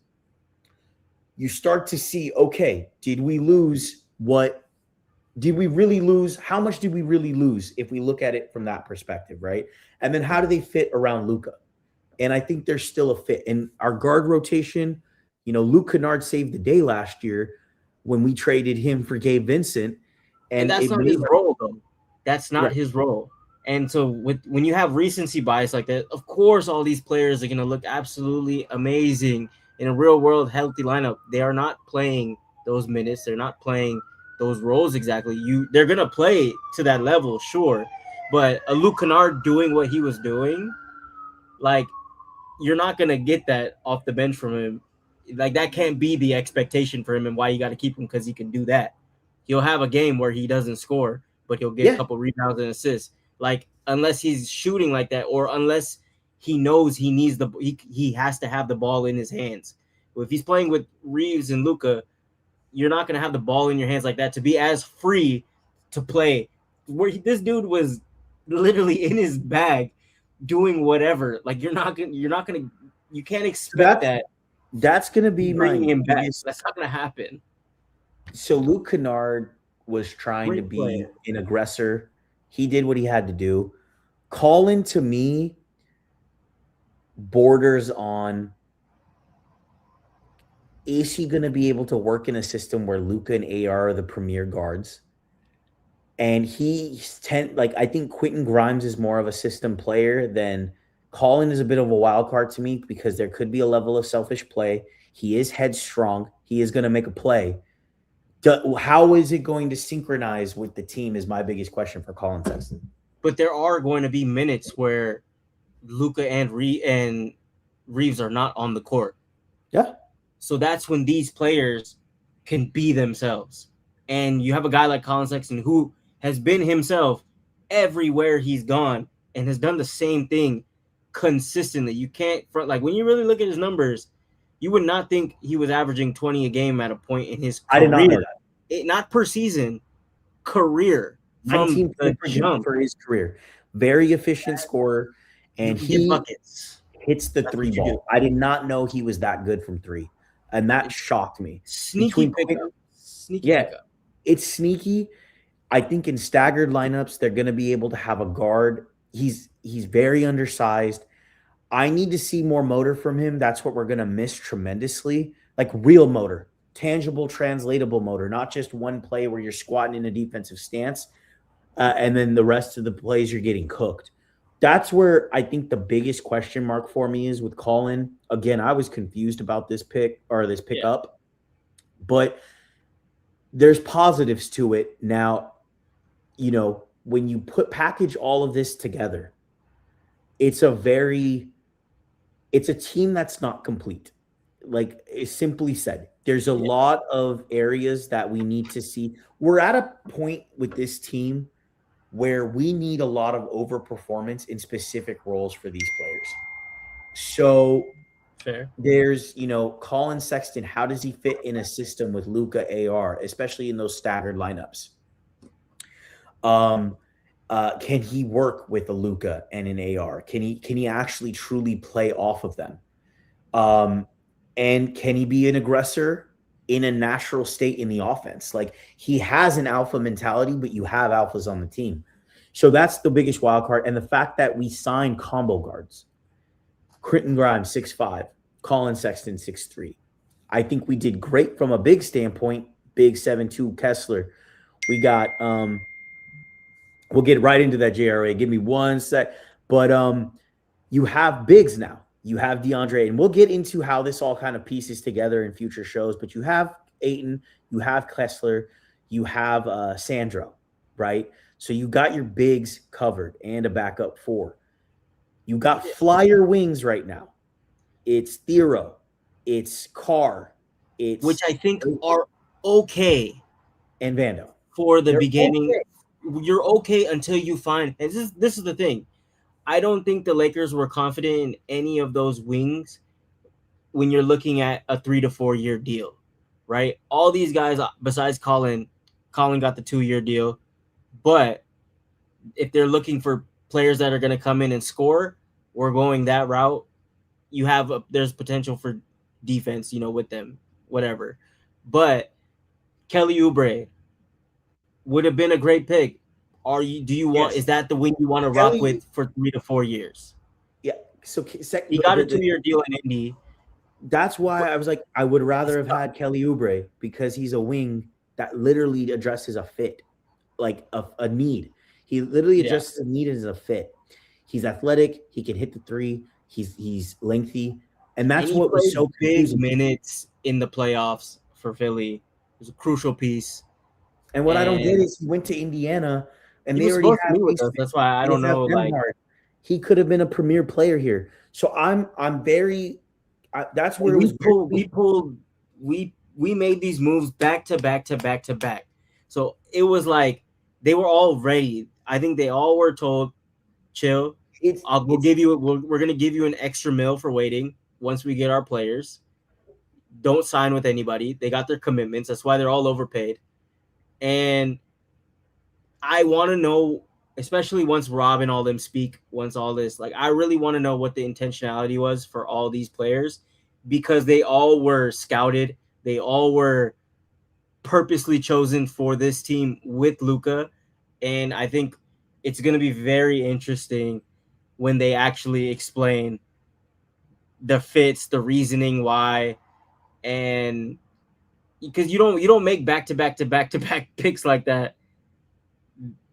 you start to see, okay, did we lose what? Did we really lose? How much did we really lose if we look at it from that perspective, right? And then how do they fit around Luka? And I think there's still a fit. In our guard rotation, Luke Kennard saved the day last year when we traded him for Gabe Vincent. And And that's it not made his role, though. That's not right. his role. And so when you have recency bias like that, of course all these players are gonna look absolutely amazing in a real world healthy lineup. They are not playing those minutes. They're not playing those roles exactly. They're gonna play to that level, sure. But a Luke Kennard doing what he was doing, like you're not gonna get that off the bench from him. Like that can't be the expectation for him, and why you got to keep him because he can do that. He'll have a game where he doesn't score, but he'll get a Yeah. couple rebounds and assists. Like unless he's shooting like that, or unless he knows he needs he has to have the ball in his hands. If he's playing with Reeves and Luka, you're not gonna have the ball in your hands like that to be as free to play. This dude was literally in his bag doing whatever. Like you're not gonna you can't expect that's gonna be bringing my him back. biggest. That's not gonna happen. So Luke Kennard was trying to Great be player. an aggressor. He did what he had to do. Colin, to me, borders on, is he going to be able to work in a system where Luca and AR are the premier guards? And I think Quentin Grimes is more of a system player than Colin is a bit of a wild card to me because there could be a level of selfish play. He is headstrong. He is going to make a play. How is it going to synchronize with the team is my biggest question for Colin Sexton. But there are going to be minutes where Luka and Reeves are not on the court. Yeah. So that's when these players can be themselves. And you have a guy like Colin Sexton who has been himself everywhere he's gone and has done the same thing consistently. You can't like when you really look at his numbers, you would not think he was averaging 20 a game at a point in his career. I did not know that. Not per season, career. From 19 the jump for his career. Very efficient scorer. And he buckets. Hits the three ball. I did not know he was that good from three. And that shocked me. Sneaky pickup. Pickup. It's sneaky. I think in staggered lineups, they're going to be able to have a guard. He's very undersized. I need to see more motor from him. That's what we're going to miss tremendously. Like real motor, tangible, translatable motor, not just one play where you're squatting in a defensive stance and then the rest of the plays you're getting cooked. That's where I think the biggest question mark for me is with Colin. Again, I was confused about this pickup, but there's positives to it. Now, when you package all of this together, it's a team that's not complete. Like it's simply said, there's a lot of areas that we need to see. We're at a point with this team where we need a lot of overperformance in specific roles for these players. So fair. There's, Colin Sexton. How does he fit in a system with Luka AR, especially in those staggered lineups? Can he work with a Luka and an AR? Can he actually truly play off of them? And can he be an aggressor in a natural state in the offense? Like he has an alpha mentality, but you have alphas on the team. So that's the biggest wild card. And the fact that we signed combo guards, Quentin Grimes 6'5", Colin Sexton 6'3". I think we did great from a big standpoint. Big 7'2" Kessler. We got we'll get right into that, JRA. Give me one sec. But you have bigs now. You have DeAndre, and we'll get into how this all kind of pieces together in future shows. But you have Ayton, you have Kessler, you have Sandro, right? So you got your bigs covered and a backup four. You got flyer wings right now. It's Thero, it's Carr, it's which I think are okay, and Vando for the beginning. Okay. You're okay until you find. And this is the thing. I don't think the Lakers were confident in any of those wings when you're looking at a 3 to 4 year deal, right? All these guys besides Colin got the 2-year deal, but if they're looking for players that are going to come in and score, we're going that route. You have there's potential for defense, with them, whatever. But Kelly Oubre would have been a great pick. Is that the wing you want to rock with for 3 to 4 years? Yeah. So he got a 2-year deal in Indy. That's why I was like, I would rather have had Kelly Oubre because he's a wing that literally addresses a fit. like a need. He literally Yeah. adjusts a need as a fit. He's athletic. He can hit the three. He's lengthy, and And that's he what was played so big confusing. minutes in the playoffs for Philly. It was a crucial piece. And what I don't get And is he went to Indiana, and he they was already supposed to have meet with us. Easton. That's why I They don't have know. Like, Nembhard. He could have been a premier player here. So I'm very. That's where it was. we made these moves back to back to back to back. So it was like they were all ready. I think they all were told, chill. It's We'll give you. We're gonna give you an extra mil for waiting once we get our players. Don't sign with anybody. They got their commitments. That's why they're all overpaid. And I want to know, especially once Rob and all them speak, once all this, like, I really want to know what the intentionality was for all these players, because they all were scouted. They all were purposely chosen for this team with Luka. And I think it's going to be very interesting when they actually explain the fits, the reasoning why, and because you don't make back to back to back to back picks like that.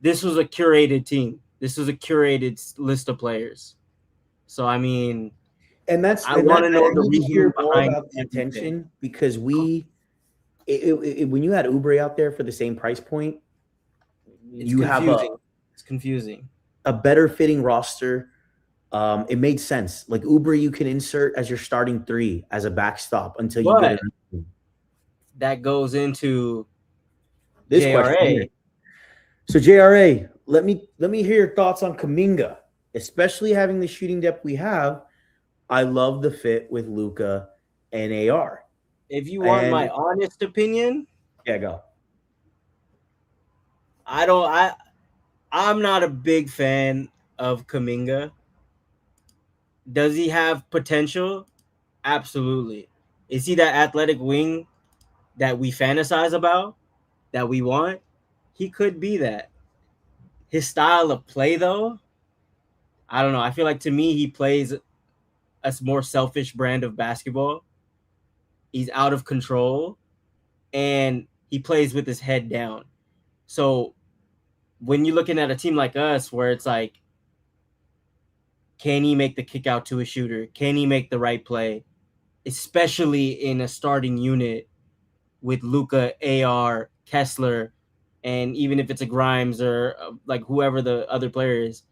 This was a curated team. This was a curated list of players. So I mean, and that's I and want that to I know the need to reasoning hear more behind about the everything. intention because when you had Oubre out there for the same price point, It's you have confusing. It's confusing. a better fitting roster. It made sense. Like Oubre, you can insert as your starting three as a backstop until you get But it. that goes into This question here. JRA. So JRA, let me hear your thoughts on Kaminga, especially having the shooting depth we have. I love the fit with Luka and AR. If you want my honest opinion, Yeah, go. I'm not a big fan of Kaminga. Does he have potential? Absolutely. Is he that athletic wing that we fantasize about, that we want? He could be that. His style of play, though, I don't know. I feel like to me, he plays a more selfish brand of basketball. He's out of control and he plays with his head down. So when you're looking at a team like us, where it's like, can he make the kick out to a shooter? Can he make the right play? Especially in a starting unit with Luka, AR, Kessler, and even if it's a Grimes or like whoever the other player is,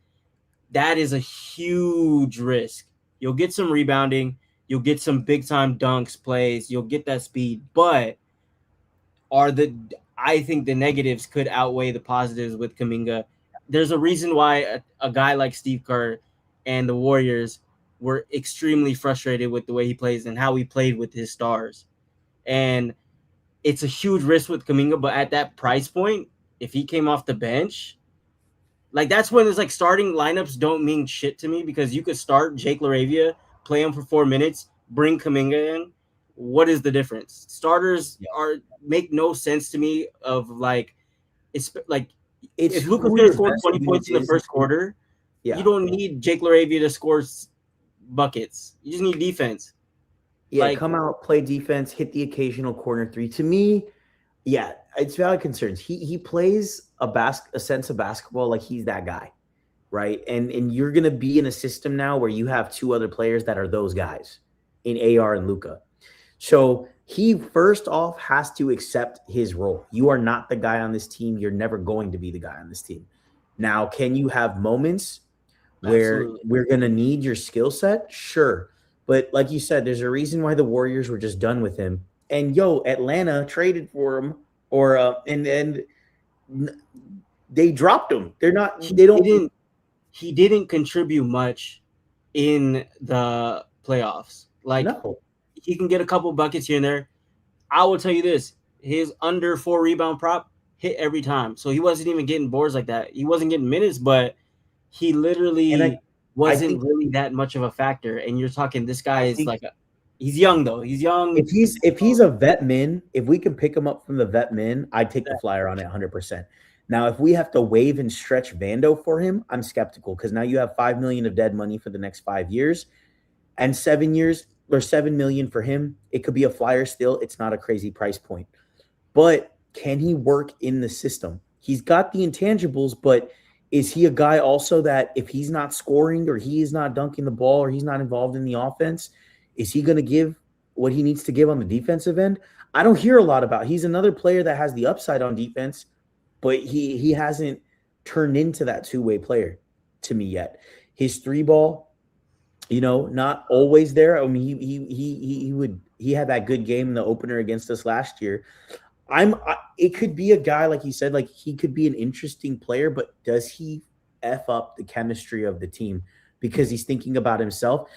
that is a huge risk. You'll get some rebounding, you'll get some big time dunks, plays, you'll get that speed, but I think the negatives could outweigh the positives with Kaminga. There's a reason why a guy like Steve Kerr and the Warriors were extremely frustrated with the way he plays and how he played with his stars. And it's a huge risk with Kaminga, but at that price point, if he came off the bench, like that's when it's like starting lineups don't mean shit to me, because you could start Jake LaRavia, play him for 4 minutes, bring Kaminga in. What is the difference? Starters make no sense to me. Of like, it's like if Luka's gonna score 20 points in the first quarter, you don't need Jake LaRavia to score buckets. You just need defense. Yeah, like, come out, play defense, hit the occasional corner three. To me, yeah, it's valid concerns. He plays a sense of basketball like he's that guy, right? And you're gonna be in a system now where you have two other players that are those guys in AR and Luka. So he first off has to accept his role. You are not the guy on this team. You're never going to be the guy on this team. Now, can you have moments where we're gonna need your skill set? Sure. But like you said, there's a reason why the Warriors were just done with him. And Atlanta traded for him, and they dropped him. He didn't contribute much in the playoffs. Like, no. He can get a couple buckets here and there. I will tell you this: his under 4 rebound prop hit every time. So he wasn't even getting boards like that. He wasn't getting minutes, but he literally wasn't really that much of a factor. And you're talking, this guy is he's young though. He's young. If he's a vet min, if we can pick him up from the vet min, I'd take the flyer on it 100%. Now, if we have to waive and stretch Vando for him, I'm skeptical, because now you have $5 million of dead money for the next 5 years, and 7 years or $7 million for him. It could be a flyer still. It's not a crazy price point, but can he work in the system? He's got the intangibles, but is he a guy also that if he's not scoring or he is not dunking the ball or he's not involved in the offense, is he going to give what he needs to give on the defensive end? I don't hear a lot about. He's another player that has the upside on defense, but he hasn't turned into that two-way player to me yet. His three ball, not always there. I mean, he had that good game in the opener against us last year. It could be a guy, like you said, like he could be an interesting player, but does he F up the chemistry of the team because he's thinking about himself?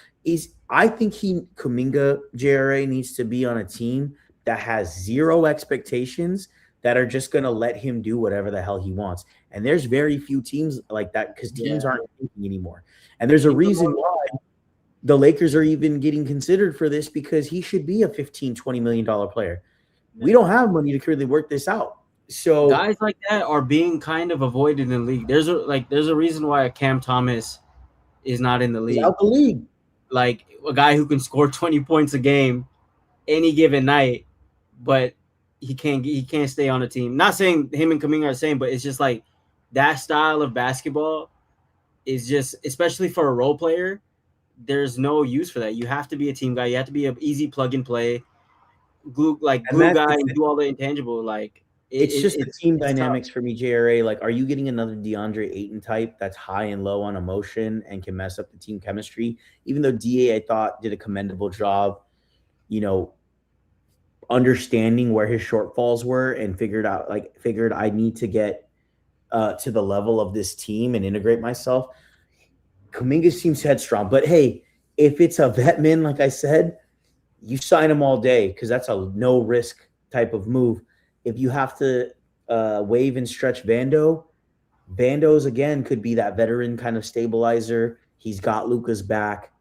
I think Kuminga JRA needs to be on a team that has zero expectations that are just going to let him do whatever the hell he wants. And there's very few teams like that because teams aren't thinking anymore. And there's a reason why the Lakers are even getting considered for this, because he should be a $15-20 million player. We don't have money to really work this out. So guys like that are being kind of avoided in the league. There's a reason why Cam Thomas is not in the league. He's out the league. Like a guy who can score 20 points a game any given night, but he can't stay on a team. Not saying him and Kuminga are the same, but it's just like that style of basketball is just, especially for a role player, there's no use for that. You have to be a team guy. You have to be an easy plug and play glue guy and do all the intangible. Like it's just the team dynamics tough for me, JRA. Like, are you getting another DeAndre Ayton type that's high and low on emotion and can mess up the team chemistry? Even though DA, I thought, did a commendable job, understanding where his shortfalls were and figured I need to get to the level of this team and integrate myself. Kuminga seems headstrong, but hey, if it's a vet min, like I said, you sign him all day because that's a no risk type of move. If you have to waive and stretch Vando's again could be that veteran kind of stabilizer. He's got Luka's back,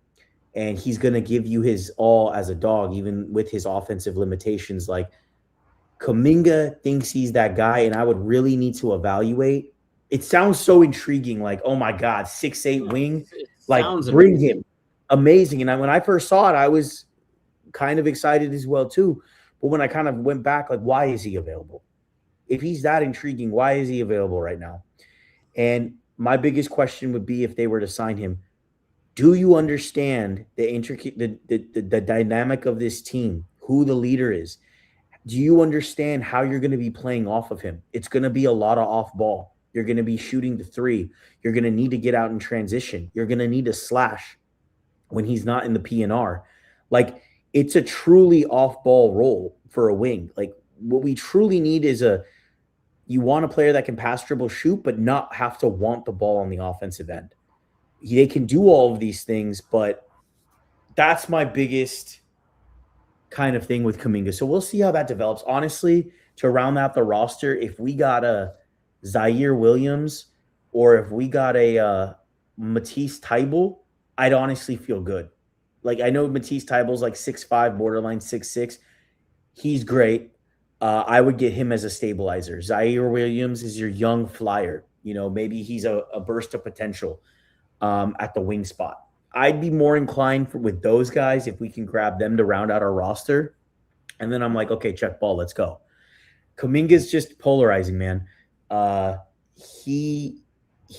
and he's going to give you his all as a dog, even with his offensive limitations. Like, Kuminga thinks he's that guy, and I would really need to evaluate. It sounds so intriguing, like, oh my God, 6'8" wing. Like, bring him. Amazing. And when I first saw it, I was kind of excited as well too. But when I kind of went back, like, why is he available? If he's that intriguing, why is he available right now? And my biggest question would be, if they were to sign him, do you understand the dynamic of this team, who the leader is? Do you understand how you're going to be playing off of him? It's going to be a lot of off ball. You're going to be shooting the three. You're going to need to get out in transition. You're going to need to slash when he's not in the PNR. Like, it's a truly off-ball role for a wing. Like, what we truly need is you want a player that can pass, dribble, shoot, but not have to want the ball on the offensive end. They can do all of these things, but that's my biggest kind of thing with Kuminga. So we'll see how that develops. Honestly, to round out the roster, if we got a Zaire Williams or if we got a Matisse Thybulle, I'd honestly feel good. Like, I know Matisse Thybulle's like 6'5", borderline 6'6". He's great. I would get him as a stabilizer. Zaire Williams is your young flyer. Maybe he's a burst of potential at the wing spot. I'd be more inclined with those guys if we can grab them to round out our roster. And then I'm like, okay, check ball, let's go. Kuminga's just polarizing, man. He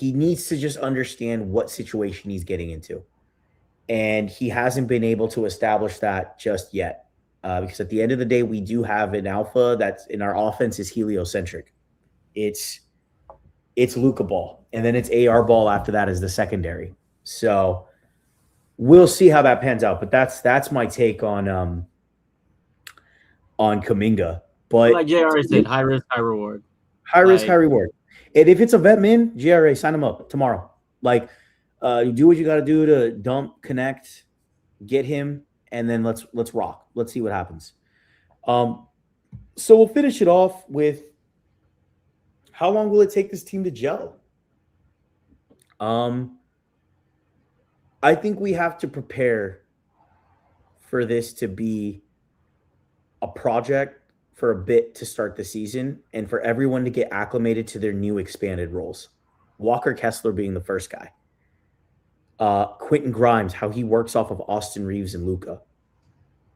needs to just understand what situation he's getting into. And he hasn't been able to establish that just yet. Because at the end of the day, we do have an alpha that's in our offense is heliocentric. It's Luka ball. And then it's AR ball after that is the secondary. So we'll see how that pans out. But that's my take on Kuminga. But like JRA said, high risk, high reward. High risk, high reward. And if it's a vet min, JRA, sign him up tomorrow. Like, you do what you got to do to dump, connect, get him, and then let's rock. Let's see what happens. So we'll finish it off with, how long will it take this team to gel? I think we have to prepare for this to be a project for a bit to start the season and for everyone to get acclimated to their new expanded roles. Walker Kessler being the first guy. Quentin Grimes, how he works off of Austin Reeves and Luka.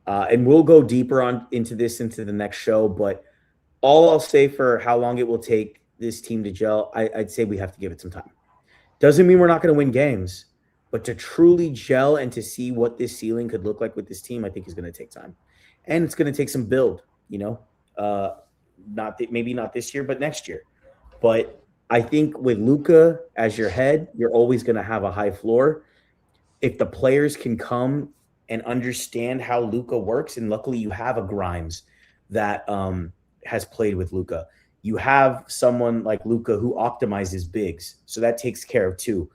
And we'll go deeper into the next show, but all I'll say for how long it will take this team to gel, I'd say we have to give it some time. Doesn't mean we're not going to win games, but to truly gel and to see what this ceiling could look like with this team, I think is going to take time, and it's going to take some build. Maybe not this year, but next year. But I think with Luka as your head, you're always going to have a high floor. If the players can come and understand how Luka works, and luckily you have a Grimes that has played with Luka. You have someone like Luka who optimizes bigs, so that takes care of two.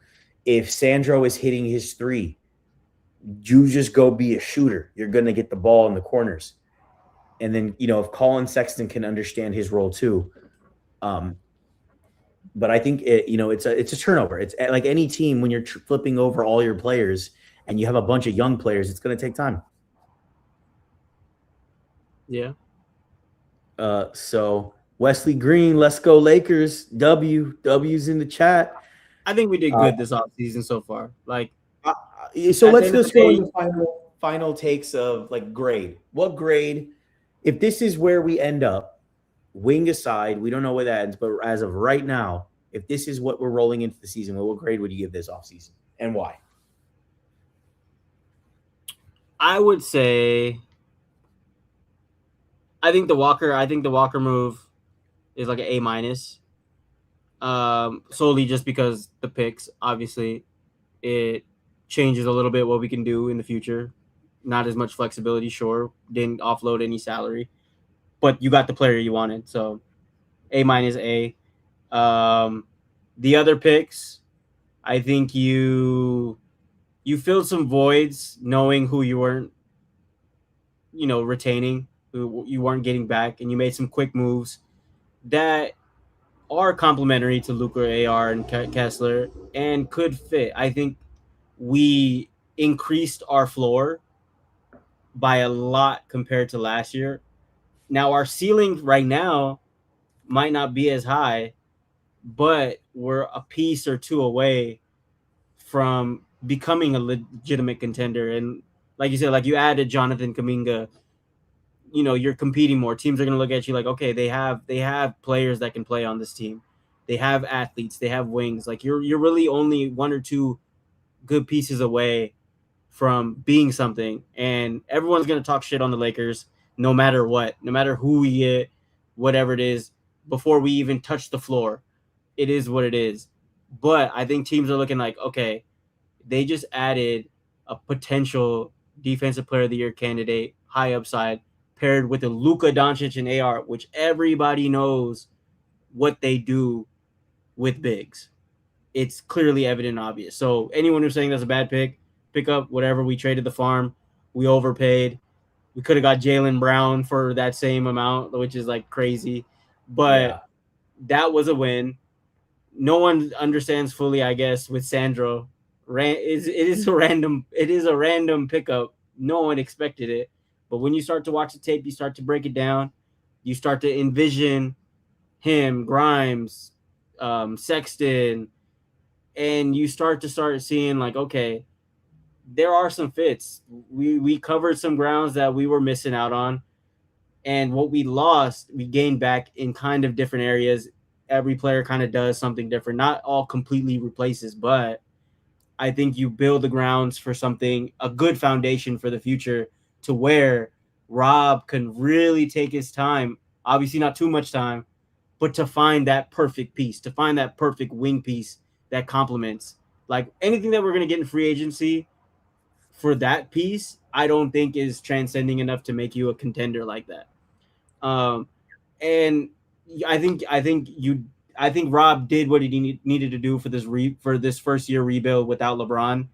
If Sandro is hitting his three, you just go be a shooter. You're going to get the ball in the corners. And then, if Colin Sexton can understand his role too. But I think it's a turnover. It's like any team when you're flipping over all your players and you have a bunch of young players, it's going to take time. Yeah. So Wesley Green, let's go Lakers. W's in the chat. I think we did good this offseason so far. So let's just go into final takes of grade. What grade? If this is where we end up, wing aside, we don't know where that ends, but as of right now, if this is what we're rolling into the season, what grade would you give this offseason and why? I would say I think the Walker move is like an A-. Solely just because the picks, obviously, it changes a little bit what we can do in the future. Not as much flexibility, sure. Didn't offload any salary, but you got the player you wanted. So A-. The other picks, I think you filled some voids knowing who you weren't, retaining, who you weren't getting back, and you made some quick moves that are complementary to Luka, AR, and Kessler and could fit. I think we increased our floor by a lot compared to last year. Now, our ceiling right now might not be as high, but we're a piece or two away from becoming a legitimate contender. And like you said, like you added Jonathan Kuminga, you're competing more. Teams are going to look at you like, okay, they have players that can play on this team. They have athletes, they have wings. Like you're really only one or two good pieces away from being something. And everyone's going to talk shit on the Lakers no matter what, no matter who we get, whatever it is, before we even touch the floor. It is what it is. But I think teams are looking like, okay, they just added a potential defensive player of the year candidate, high upside, paired with a Luka Doncic and AR, which everybody knows what they do with bigs. It's clearly evident and obvious. So anyone who's saying that's a bad pick up whatever. We traded the farm. We overpaid. We could have got Jaylen Brown for that same amount, which is like crazy. But that was a win. No one understands fully, I guess, with Sandro. It is a random pickup. No one expected it. But when you start to watch the tape, you start to break it down. You start to envision him, Grimes, Sexton, and you start seeing like, okay, there are some fits. We covered some grounds that we were missing out on, and what we lost, we gained back in kind of different areas. Every player kind of does something different. Not all completely replaces, but I think you build the grounds for something, a good foundation for the future, to where Rob can really take his time, obviously not too much time, but to find that perfect piece, to find that perfect wing piece that complements. Like anything that we're going to get in free agency for that piece, I don't think is transcending enough to make you a contender like that. And I think Rob did what he needed to do for this first year rebuild without LeBron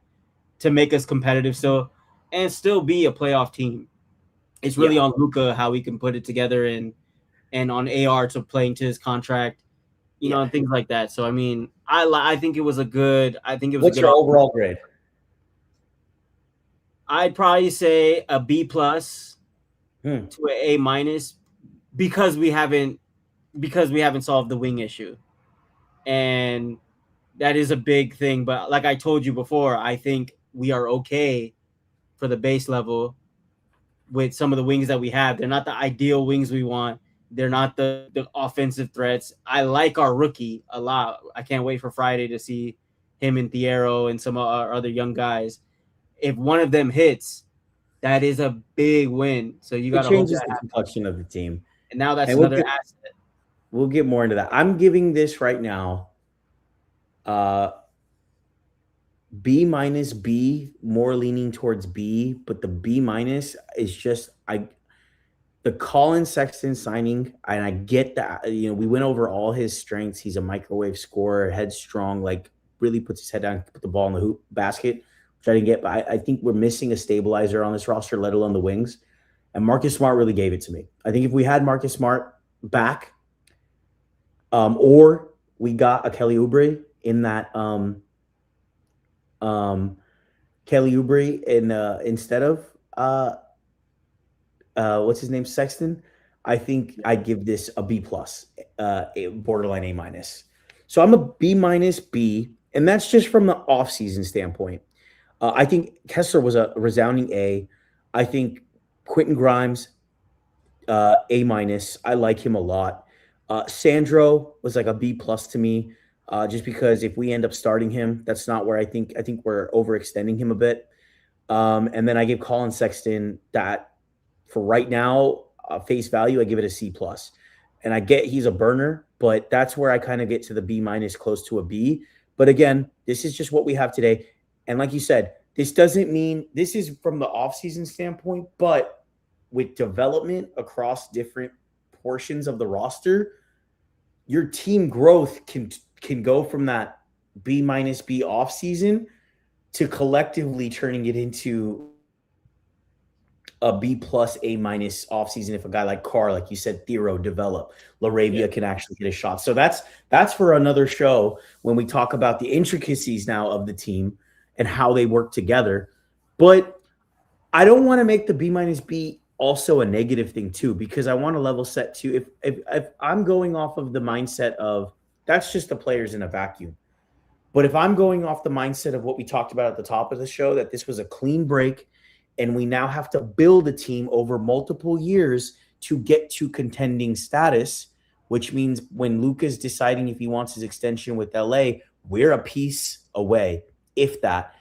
to make us competitive still and still be a playoff team. It's really on Luka how he can put it together and on AR to playing to his contract, and things like that. So I mean, I think it was a good. What's your overall grade? I'd probably say a B+ to an A- because we haven't solved the wing issue, and that is a big thing. But like I told you before, I think we are okay for the base level with some of the wings that we have. They're not the ideal wings we want. They're not the offensive threats. I like our rookie a lot. I can't wait for Friday to see him and Thiero and some of our other young guys. If one of them hits, that is a big win. So you got It to hope changes that the happens. complexion of the team. And now that's And another asset. we'll get more into that. I'm giving this right now B minus B, more leaning towards B, but the B minus is just the Colin Sexton signing, and I get that. We went over all his strengths. He's a microwave scorer, headstrong, like really puts his head down, put the ball in the hoop basket, which I didn't get. But I think we're missing a stabilizer on this roster, let alone the wings. And Marcus Smart really gave it to me. I think if we had Marcus Smart back, or we got a Kelly Oubre in that Kelly Oubre instead of what's his name, Sexton, I think I'd give this a B plus, borderline A minus. So I'm a B minus B, and that's just from the offseason standpoint. I think Kessler was a resounding A. I think Quentin Grimes, A minus. I like him a lot. Sandro was like a B plus to me, just because if we end up starting him, that's not where I think we're overextending him a bit. And then I give Colin Sexton that for right now, face value, I give it a C plus. And I get he's a burner, but that's where I kind of get to the B minus, close to a B. But again, this is just what we have today. And like you said, this doesn't mean this is from the offseason standpoint, but with development across different portions of the roster, your team growth can go from that B minus B offseason to collectively turning it into a B plus A minus offseason if a guy like Carr, like you said, Thiero develop, Laravia can actually get a shot. So that's for another show when we talk about the intricacies now of the team and how they work together. But I don't want to make the B minus B also a negative thing too, because I want to level set too. If I'm going off of the mindset of that's just the players in a vacuum. But if I'm going off the mindset of what we talked about at the top of the show, that this was a clean break and we now have to build a team over multiple years to get to contending status, which means when Luka's deciding if he wants his extension with LA, we're a piece away, if that,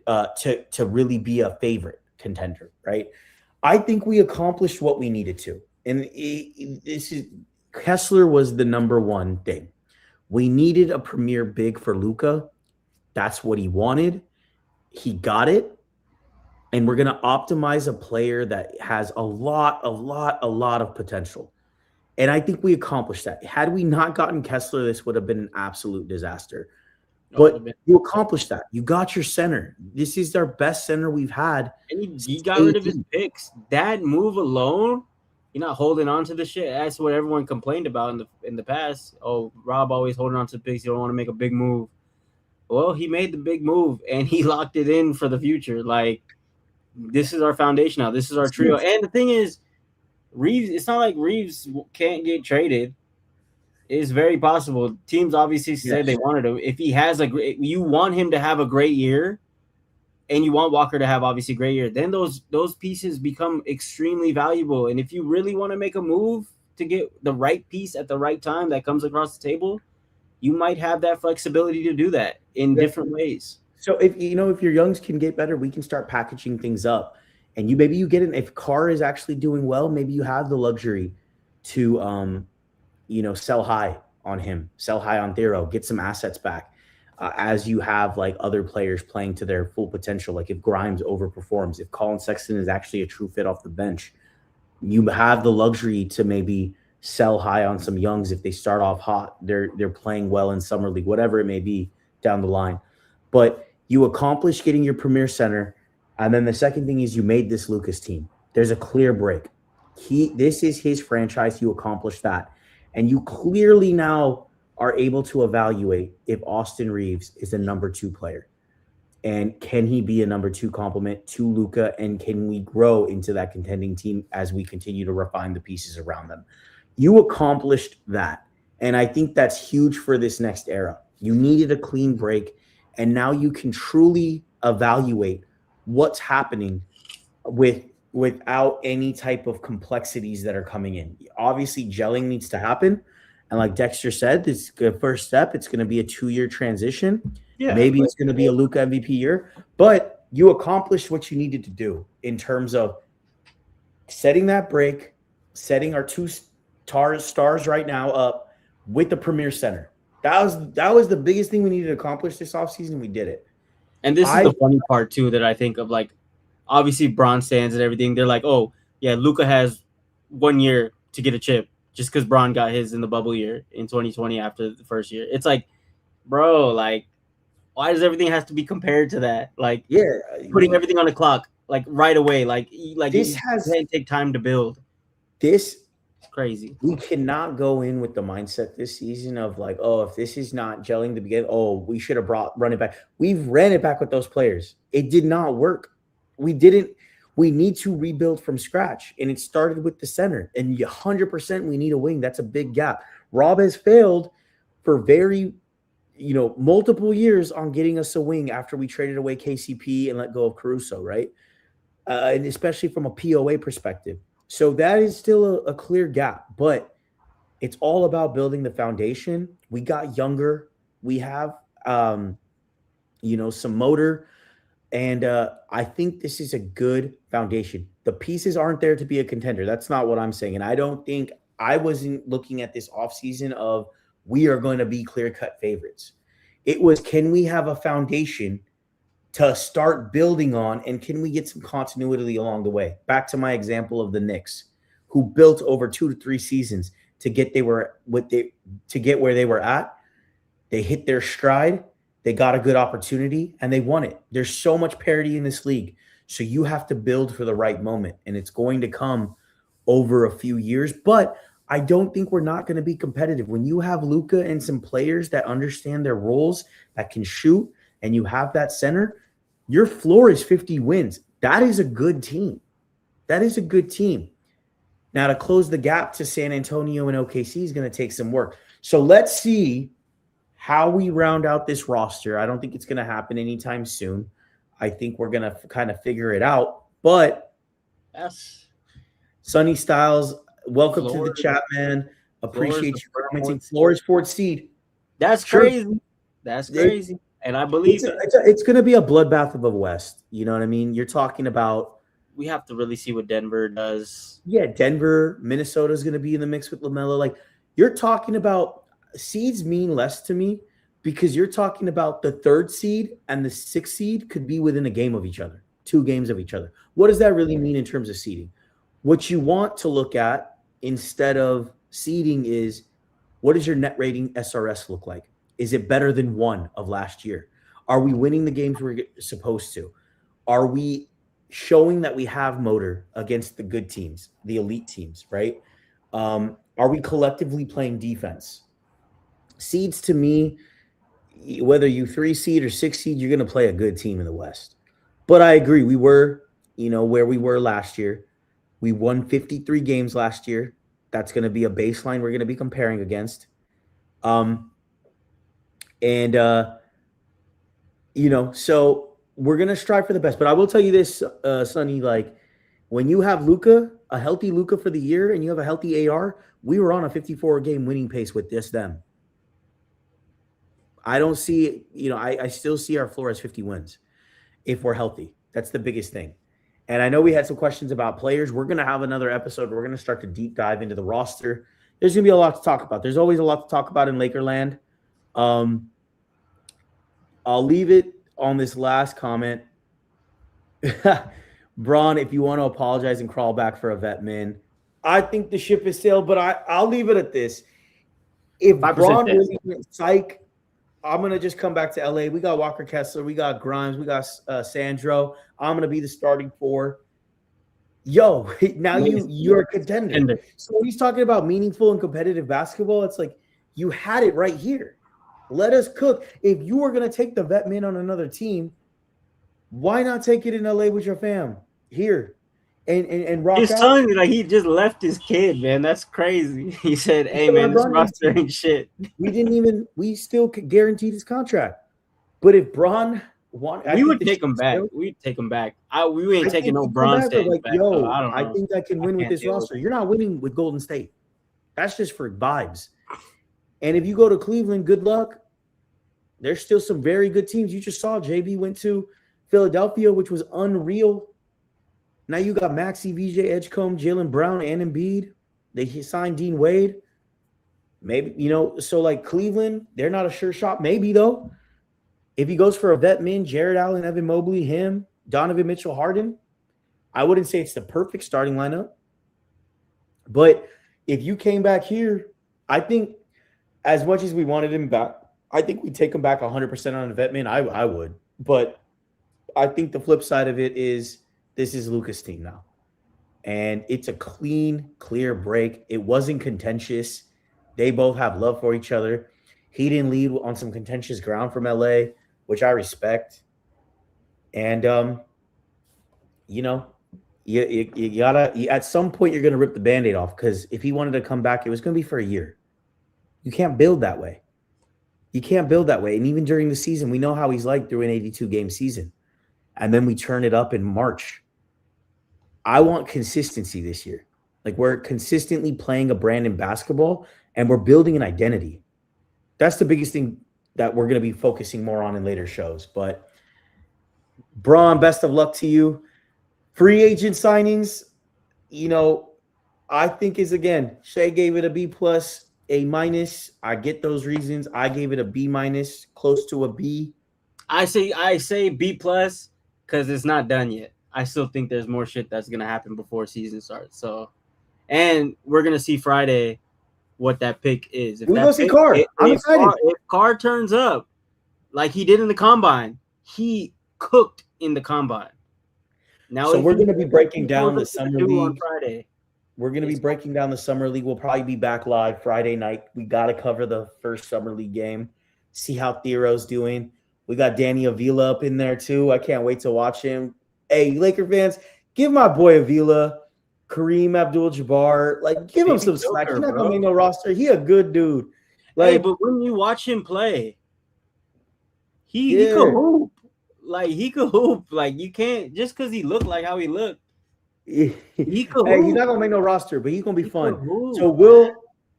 to really be a favorite contender, right? I think we accomplished what we needed to. And Kessler was the number one thing. We needed a premier big for Luka. That's what he wanted. He got it. And we're going to optimize a player that has a lot of potential. And I think we accomplished that. Had we not gotten Kessler, this would have been an absolute disaster. But you accomplished that. You got your center. This is our best center we've had. And he got rid of his picks. That move alone, you're not holding on to the shit. That's what everyone complained about in the past. Oh, Rob always holding on to the picks. You don't want to make a big move. Well, he made the big move, and he locked it in for the future. Like, this is our foundation now. This is our trio. And the thing is, Reeves, it's not like Reeves can't get traded. It's very possible. Teams obviously said they wanted him. If he has you want him to have a great year, and you want Walker to have obviously a great year, then those pieces become extremely valuable. And if you really want to make a move to get the right piece at the right time that comes across the table, you might have that flexibility to do that in different ways. So if your youngs can get better, we can start packaging things up. And maybe you get in, if Carr is actually doing well, maybe you have the luxury to sell high on him, sell high on Thiero, get some assets back, as you have like other players playing to their full potential. Like if Grimes overperforms, if Colin Sexton is actually a true fit off the bench, you have the luxury to maybe sell high on some youngs if they start off hot. They're playing well in summer league, whatever it may be down the line. But you accomplish getting your premier center. And then the second thing is you made this Lucas team. There's a clear break. This is his franchise. You accomplished that. And you clearly now are able to evaluate if Austin Reeves is a number 2 player. And can he be a number 2 complement to Luka? And can we grow into that contending team as we continue to refine the pieces around them? You accomplished that. And I think that's huge for this next era. You needed a clean break. And now you can truly evaluate what's happening with without any type of complexities that are coming in. Obviously, gelling needs to happen. And like Dexter said, this is the first step. It's going to be a 2-year transition. Yeah, Maybe but it's going to be a Luka MVP year, but you accomplished what you needed to do in terms of setting that break, setting our two stars right now up with the premier center. That was the biggest thing we needed to accomplish this offseason. We did it. and this is the funny part too that I think of. Like, obviously, Bron stands and everything. They're like, oh yeah, Luka has 1 year to get a chip just because Bron got his in the bubble year in 2020 after the first year. It's like, bro, like, why does everything have to be compared to that? Like, Yeah, putting everything on the clock like right away. Like this it has can't take time to build. this. It's crazy. We cannot go in with the mindset this season of like, oh, if this is not gelling to begin, oh, we should have run it back. We've ran it back with those players. It did not work. We didn't. We need to rebuild from scratch, and it started with the center. And 100%, we need a wing. That's a big gap. Rob has failed for very, multiple years on getting us a wing after we traded away KCP and let go of Caruso, right? And especially from a POA perspective. So that is still a clear gap, but it's all about building the foundation. We got younger. We have, some motor. And I think this is a good foundation. The pieces aren't there to be a contender. That's not what I'm saying. And I wasn't looking at this offseason of we are going to be clear-cut favorites. It was, can we have a foundation to start building on, and can we get some continuity along the way? Back to my example of the Knicks, who built over 2 to 3 seasons to get where they were at. They hit their stride, they got a good opportunity, and they won it. There's so much parity in this league, so you have to build for the right moment, and it's going to come over a few years. But I don't think we're not going to be competitive when you have Luka and some players that understand their roles, that can shoot, and you have that center. Your floor is 50 wins. That is a good team. That is a good team. Now, to close the gap to San Antonio and OKC is going to take some work. So let's see how we round out this roster. I don't think it's going to happen anytime soon. I think we're going to kind of figure it out. But Yes. Sonny Styles, welcome to the Flores. chat, man. Appreciate you Flores, commenting. Flores, fourth seed. That's Sure. crazy. That's crazy. And I believe It's going to be a bloodbath of a West. You know what I mean? You're talking about, we have to really see what Denver does. yeah, Denver, Minnesota is going to be in the mix with LaMelo. Like, you're talking about seeds mean less to me because you're talking about the 3rd seed and the 6th seed could be within a game of each other, 2 games of each other. What does that really mean in terms of seeding? What you want to look at instead of seeding is, what does your net rating SRS look like? Is it better than 1 of last year? Are we winning the games we're supposed to? Are we showing that we have motor against the good teams, the elite teams, right? Are we collectively playing defense? Seeds, to me, whether you 3 seed or 6 seed, you're going to play a good team in the West. But I agree. We were, where we were last year. We won 53 games last year. That's going to be a baseline we're going to be comparing against. So we're going to strive for the best. But I will tell you this, Sonny, like, when you have Luka, a healthy Luka for the year, and you have a healthy AR, we were on a 54-game winning pace with them. I don't see, I still see our floor as 50 wins if we're healthy. That's the biggest thing. And I know we had some questions about players. We're going to have another episode. We're going to start to deep dive into the roster. There's going to be a lot to talk about. There's always a lot to talk about in Lakerland. I'll leave it on this last comment. Braun, if you want to apologize and crawl back for a vet min, I think the ship is sailed, but I'll leave it at this. If Braun really went psych, I'm going to just come back to LA. We got Walker Kessler. We got Grimes. We got Sandro. I'm going to be the starting 4. Yo, now you're a contender. So when he's talking about meaningful and competitive basketball, it's like you had it right here. Let us cook. If you were going to take the vet min on another team, why not take it in LA with your fam here and rock his out? son, like, he just left his kid, man. That's crazy. He said, "Hey, man, this roster ain't shit." We still guaranteed his contract. But if Braun We would take him back. We'd take him back. We ain't taking no bronze stage like, back. yo, I don't know. I think that can win with can't this deal with roster. You're not winning with Golden State. That's just for vibes. And if you go to Cleveland, good luck. There's still some very good teams. You just saw JB went to Philadelphia, which was unreal. Now you got Maxey, VJ Edgecombe, Jaylen Brown, and Embiid. They signed Dean Wade. Maybe, so like Cleveland, they're not a sure shot. Maybe, though. If he goes for a vet min, Jared Allen, Evan Mobley, him, Donovan Mitchell, Harden, I wouldn't say it's the perfect starting lineup. But if you came back here, I think as much as we wanted him back, I think we'd take him back 100% on a vet min. I would. But I think the flip side of it is this is Luka's team now. And it's a clean, clear break. It wasn't contentious. They both have love for each other. He didn't lead on some contentious ground from LA, which I respect. And, you gotta at some point you're gonna rip the Band-Aid off, because if he wanted to come back, it was gonna be for a year. You can't build that way. You can't build that way. And even during the season, we know how he's like through an 82-game season. And then we turn it up in March. I want consistency this year. Like, we're consistently playing a brand in basketball and we're building an identity. That's the biggest thing that we're going to be focusing more on in later shows. But Braun, best of luck to you. Free agent signings, I think is, again, Shea gave it a B+, A-. I get those reasons. I gave it a B-, close to a B. I say B+ because it's not done yet. I still think there's more shit that's gonna happen before season starts. So, and we're gonna see Friday what that pick is. If we go see Carr. I'm excited. If Carr turns up like he did in the combine, he cooked in the combine. Now, so we're gonna be breaking down the summer league on Friday. We're gonna be breaking down the summer league. We'll probably be back live Friday night. We gotta cover the first summer league game. See how Thero's doing. We got Danny Avila up in there too. I can't wait to watch him. Hey, Laker fans, give my boy Avila, Kareem Abdul-Jabbar, like, give him some slack. He's not gonna make no roster. He a good dude. Like, hey, but when you watch him play, he could hoop. Like, he could hoop. Like, you can't just because he looked like how he looked. He could hey, hoop. he's not gonna make no roster, but he's gonna be fun. So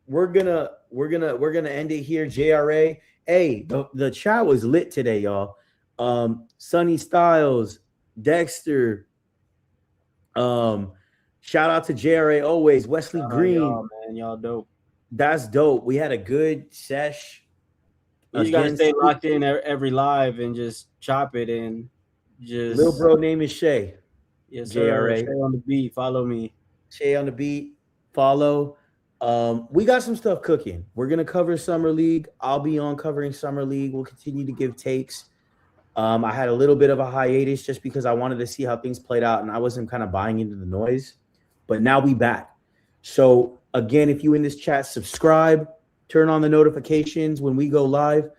we're gonna end it here. JRA. Hey, the chat was lit today, y'all. Sonny Styles, Dexter, shout out to JRA always. Wesley Green, y'all dope. That's dope. We had a good sesh. You gotta stay locked in every live and just chop it and just. Little bro name is Shay. Yes, sir. JRA. Shay on the beat. Follow me. Shay on the beat. Follow. We got some stuff cooking. We're gonna cover Summer League. I'll be on covering Summer League. We'll continue to give takes. I had a little bit of a hiatus just because I wanted to see how things played out and I wasn't kind of buying into the noise. But now we back. So again, if you in this chat, subscribe, turn on the notifications when we go live.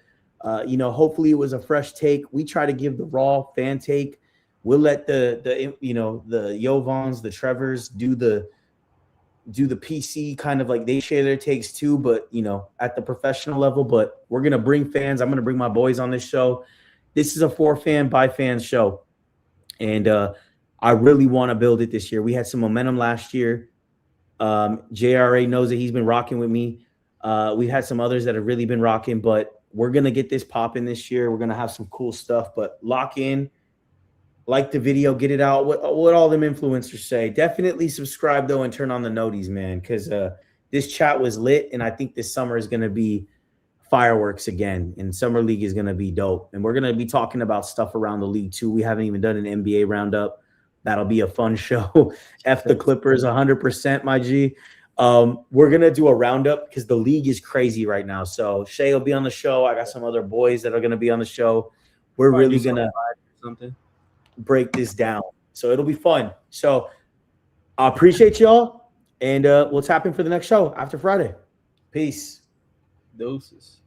Hopefully it was a fresh take. We try to give the raw fan take. We'll let the Jovans, the Trevors do the PC kind of, like, they share their takes too, but at the professional level. But we're gonna bring fans. I'm gonna bring my boys on this show. This is a for fan by fans show. And I really want to build it this year. We had some momentum last year. JRA knows that he's been rocking with me. We've had some others that have really been rocking, but we're going to get this popping this year. We're going to have some cool stuff, but lock in, like the video, get it out. What all them influencers say. Definitely subscribe, though, and turn on the noties, man, because this chat was lit, and I think this summer is going to be fireworks again, and Summer League is going to be dope. And we're going to be talking about stuff around the league too. We haven't even done an NBA roundup. That'll be a fun show. F the Clippers 100%, my G. We're going to do a roundup because the league is crazy right now. So Shay will be on the show. I got some other boys that are going to be on the show. We're really going to break this down. So it'll be fun. So I appreciate y'all, and we'll tap in for the next show after Friday. Peace. Doses.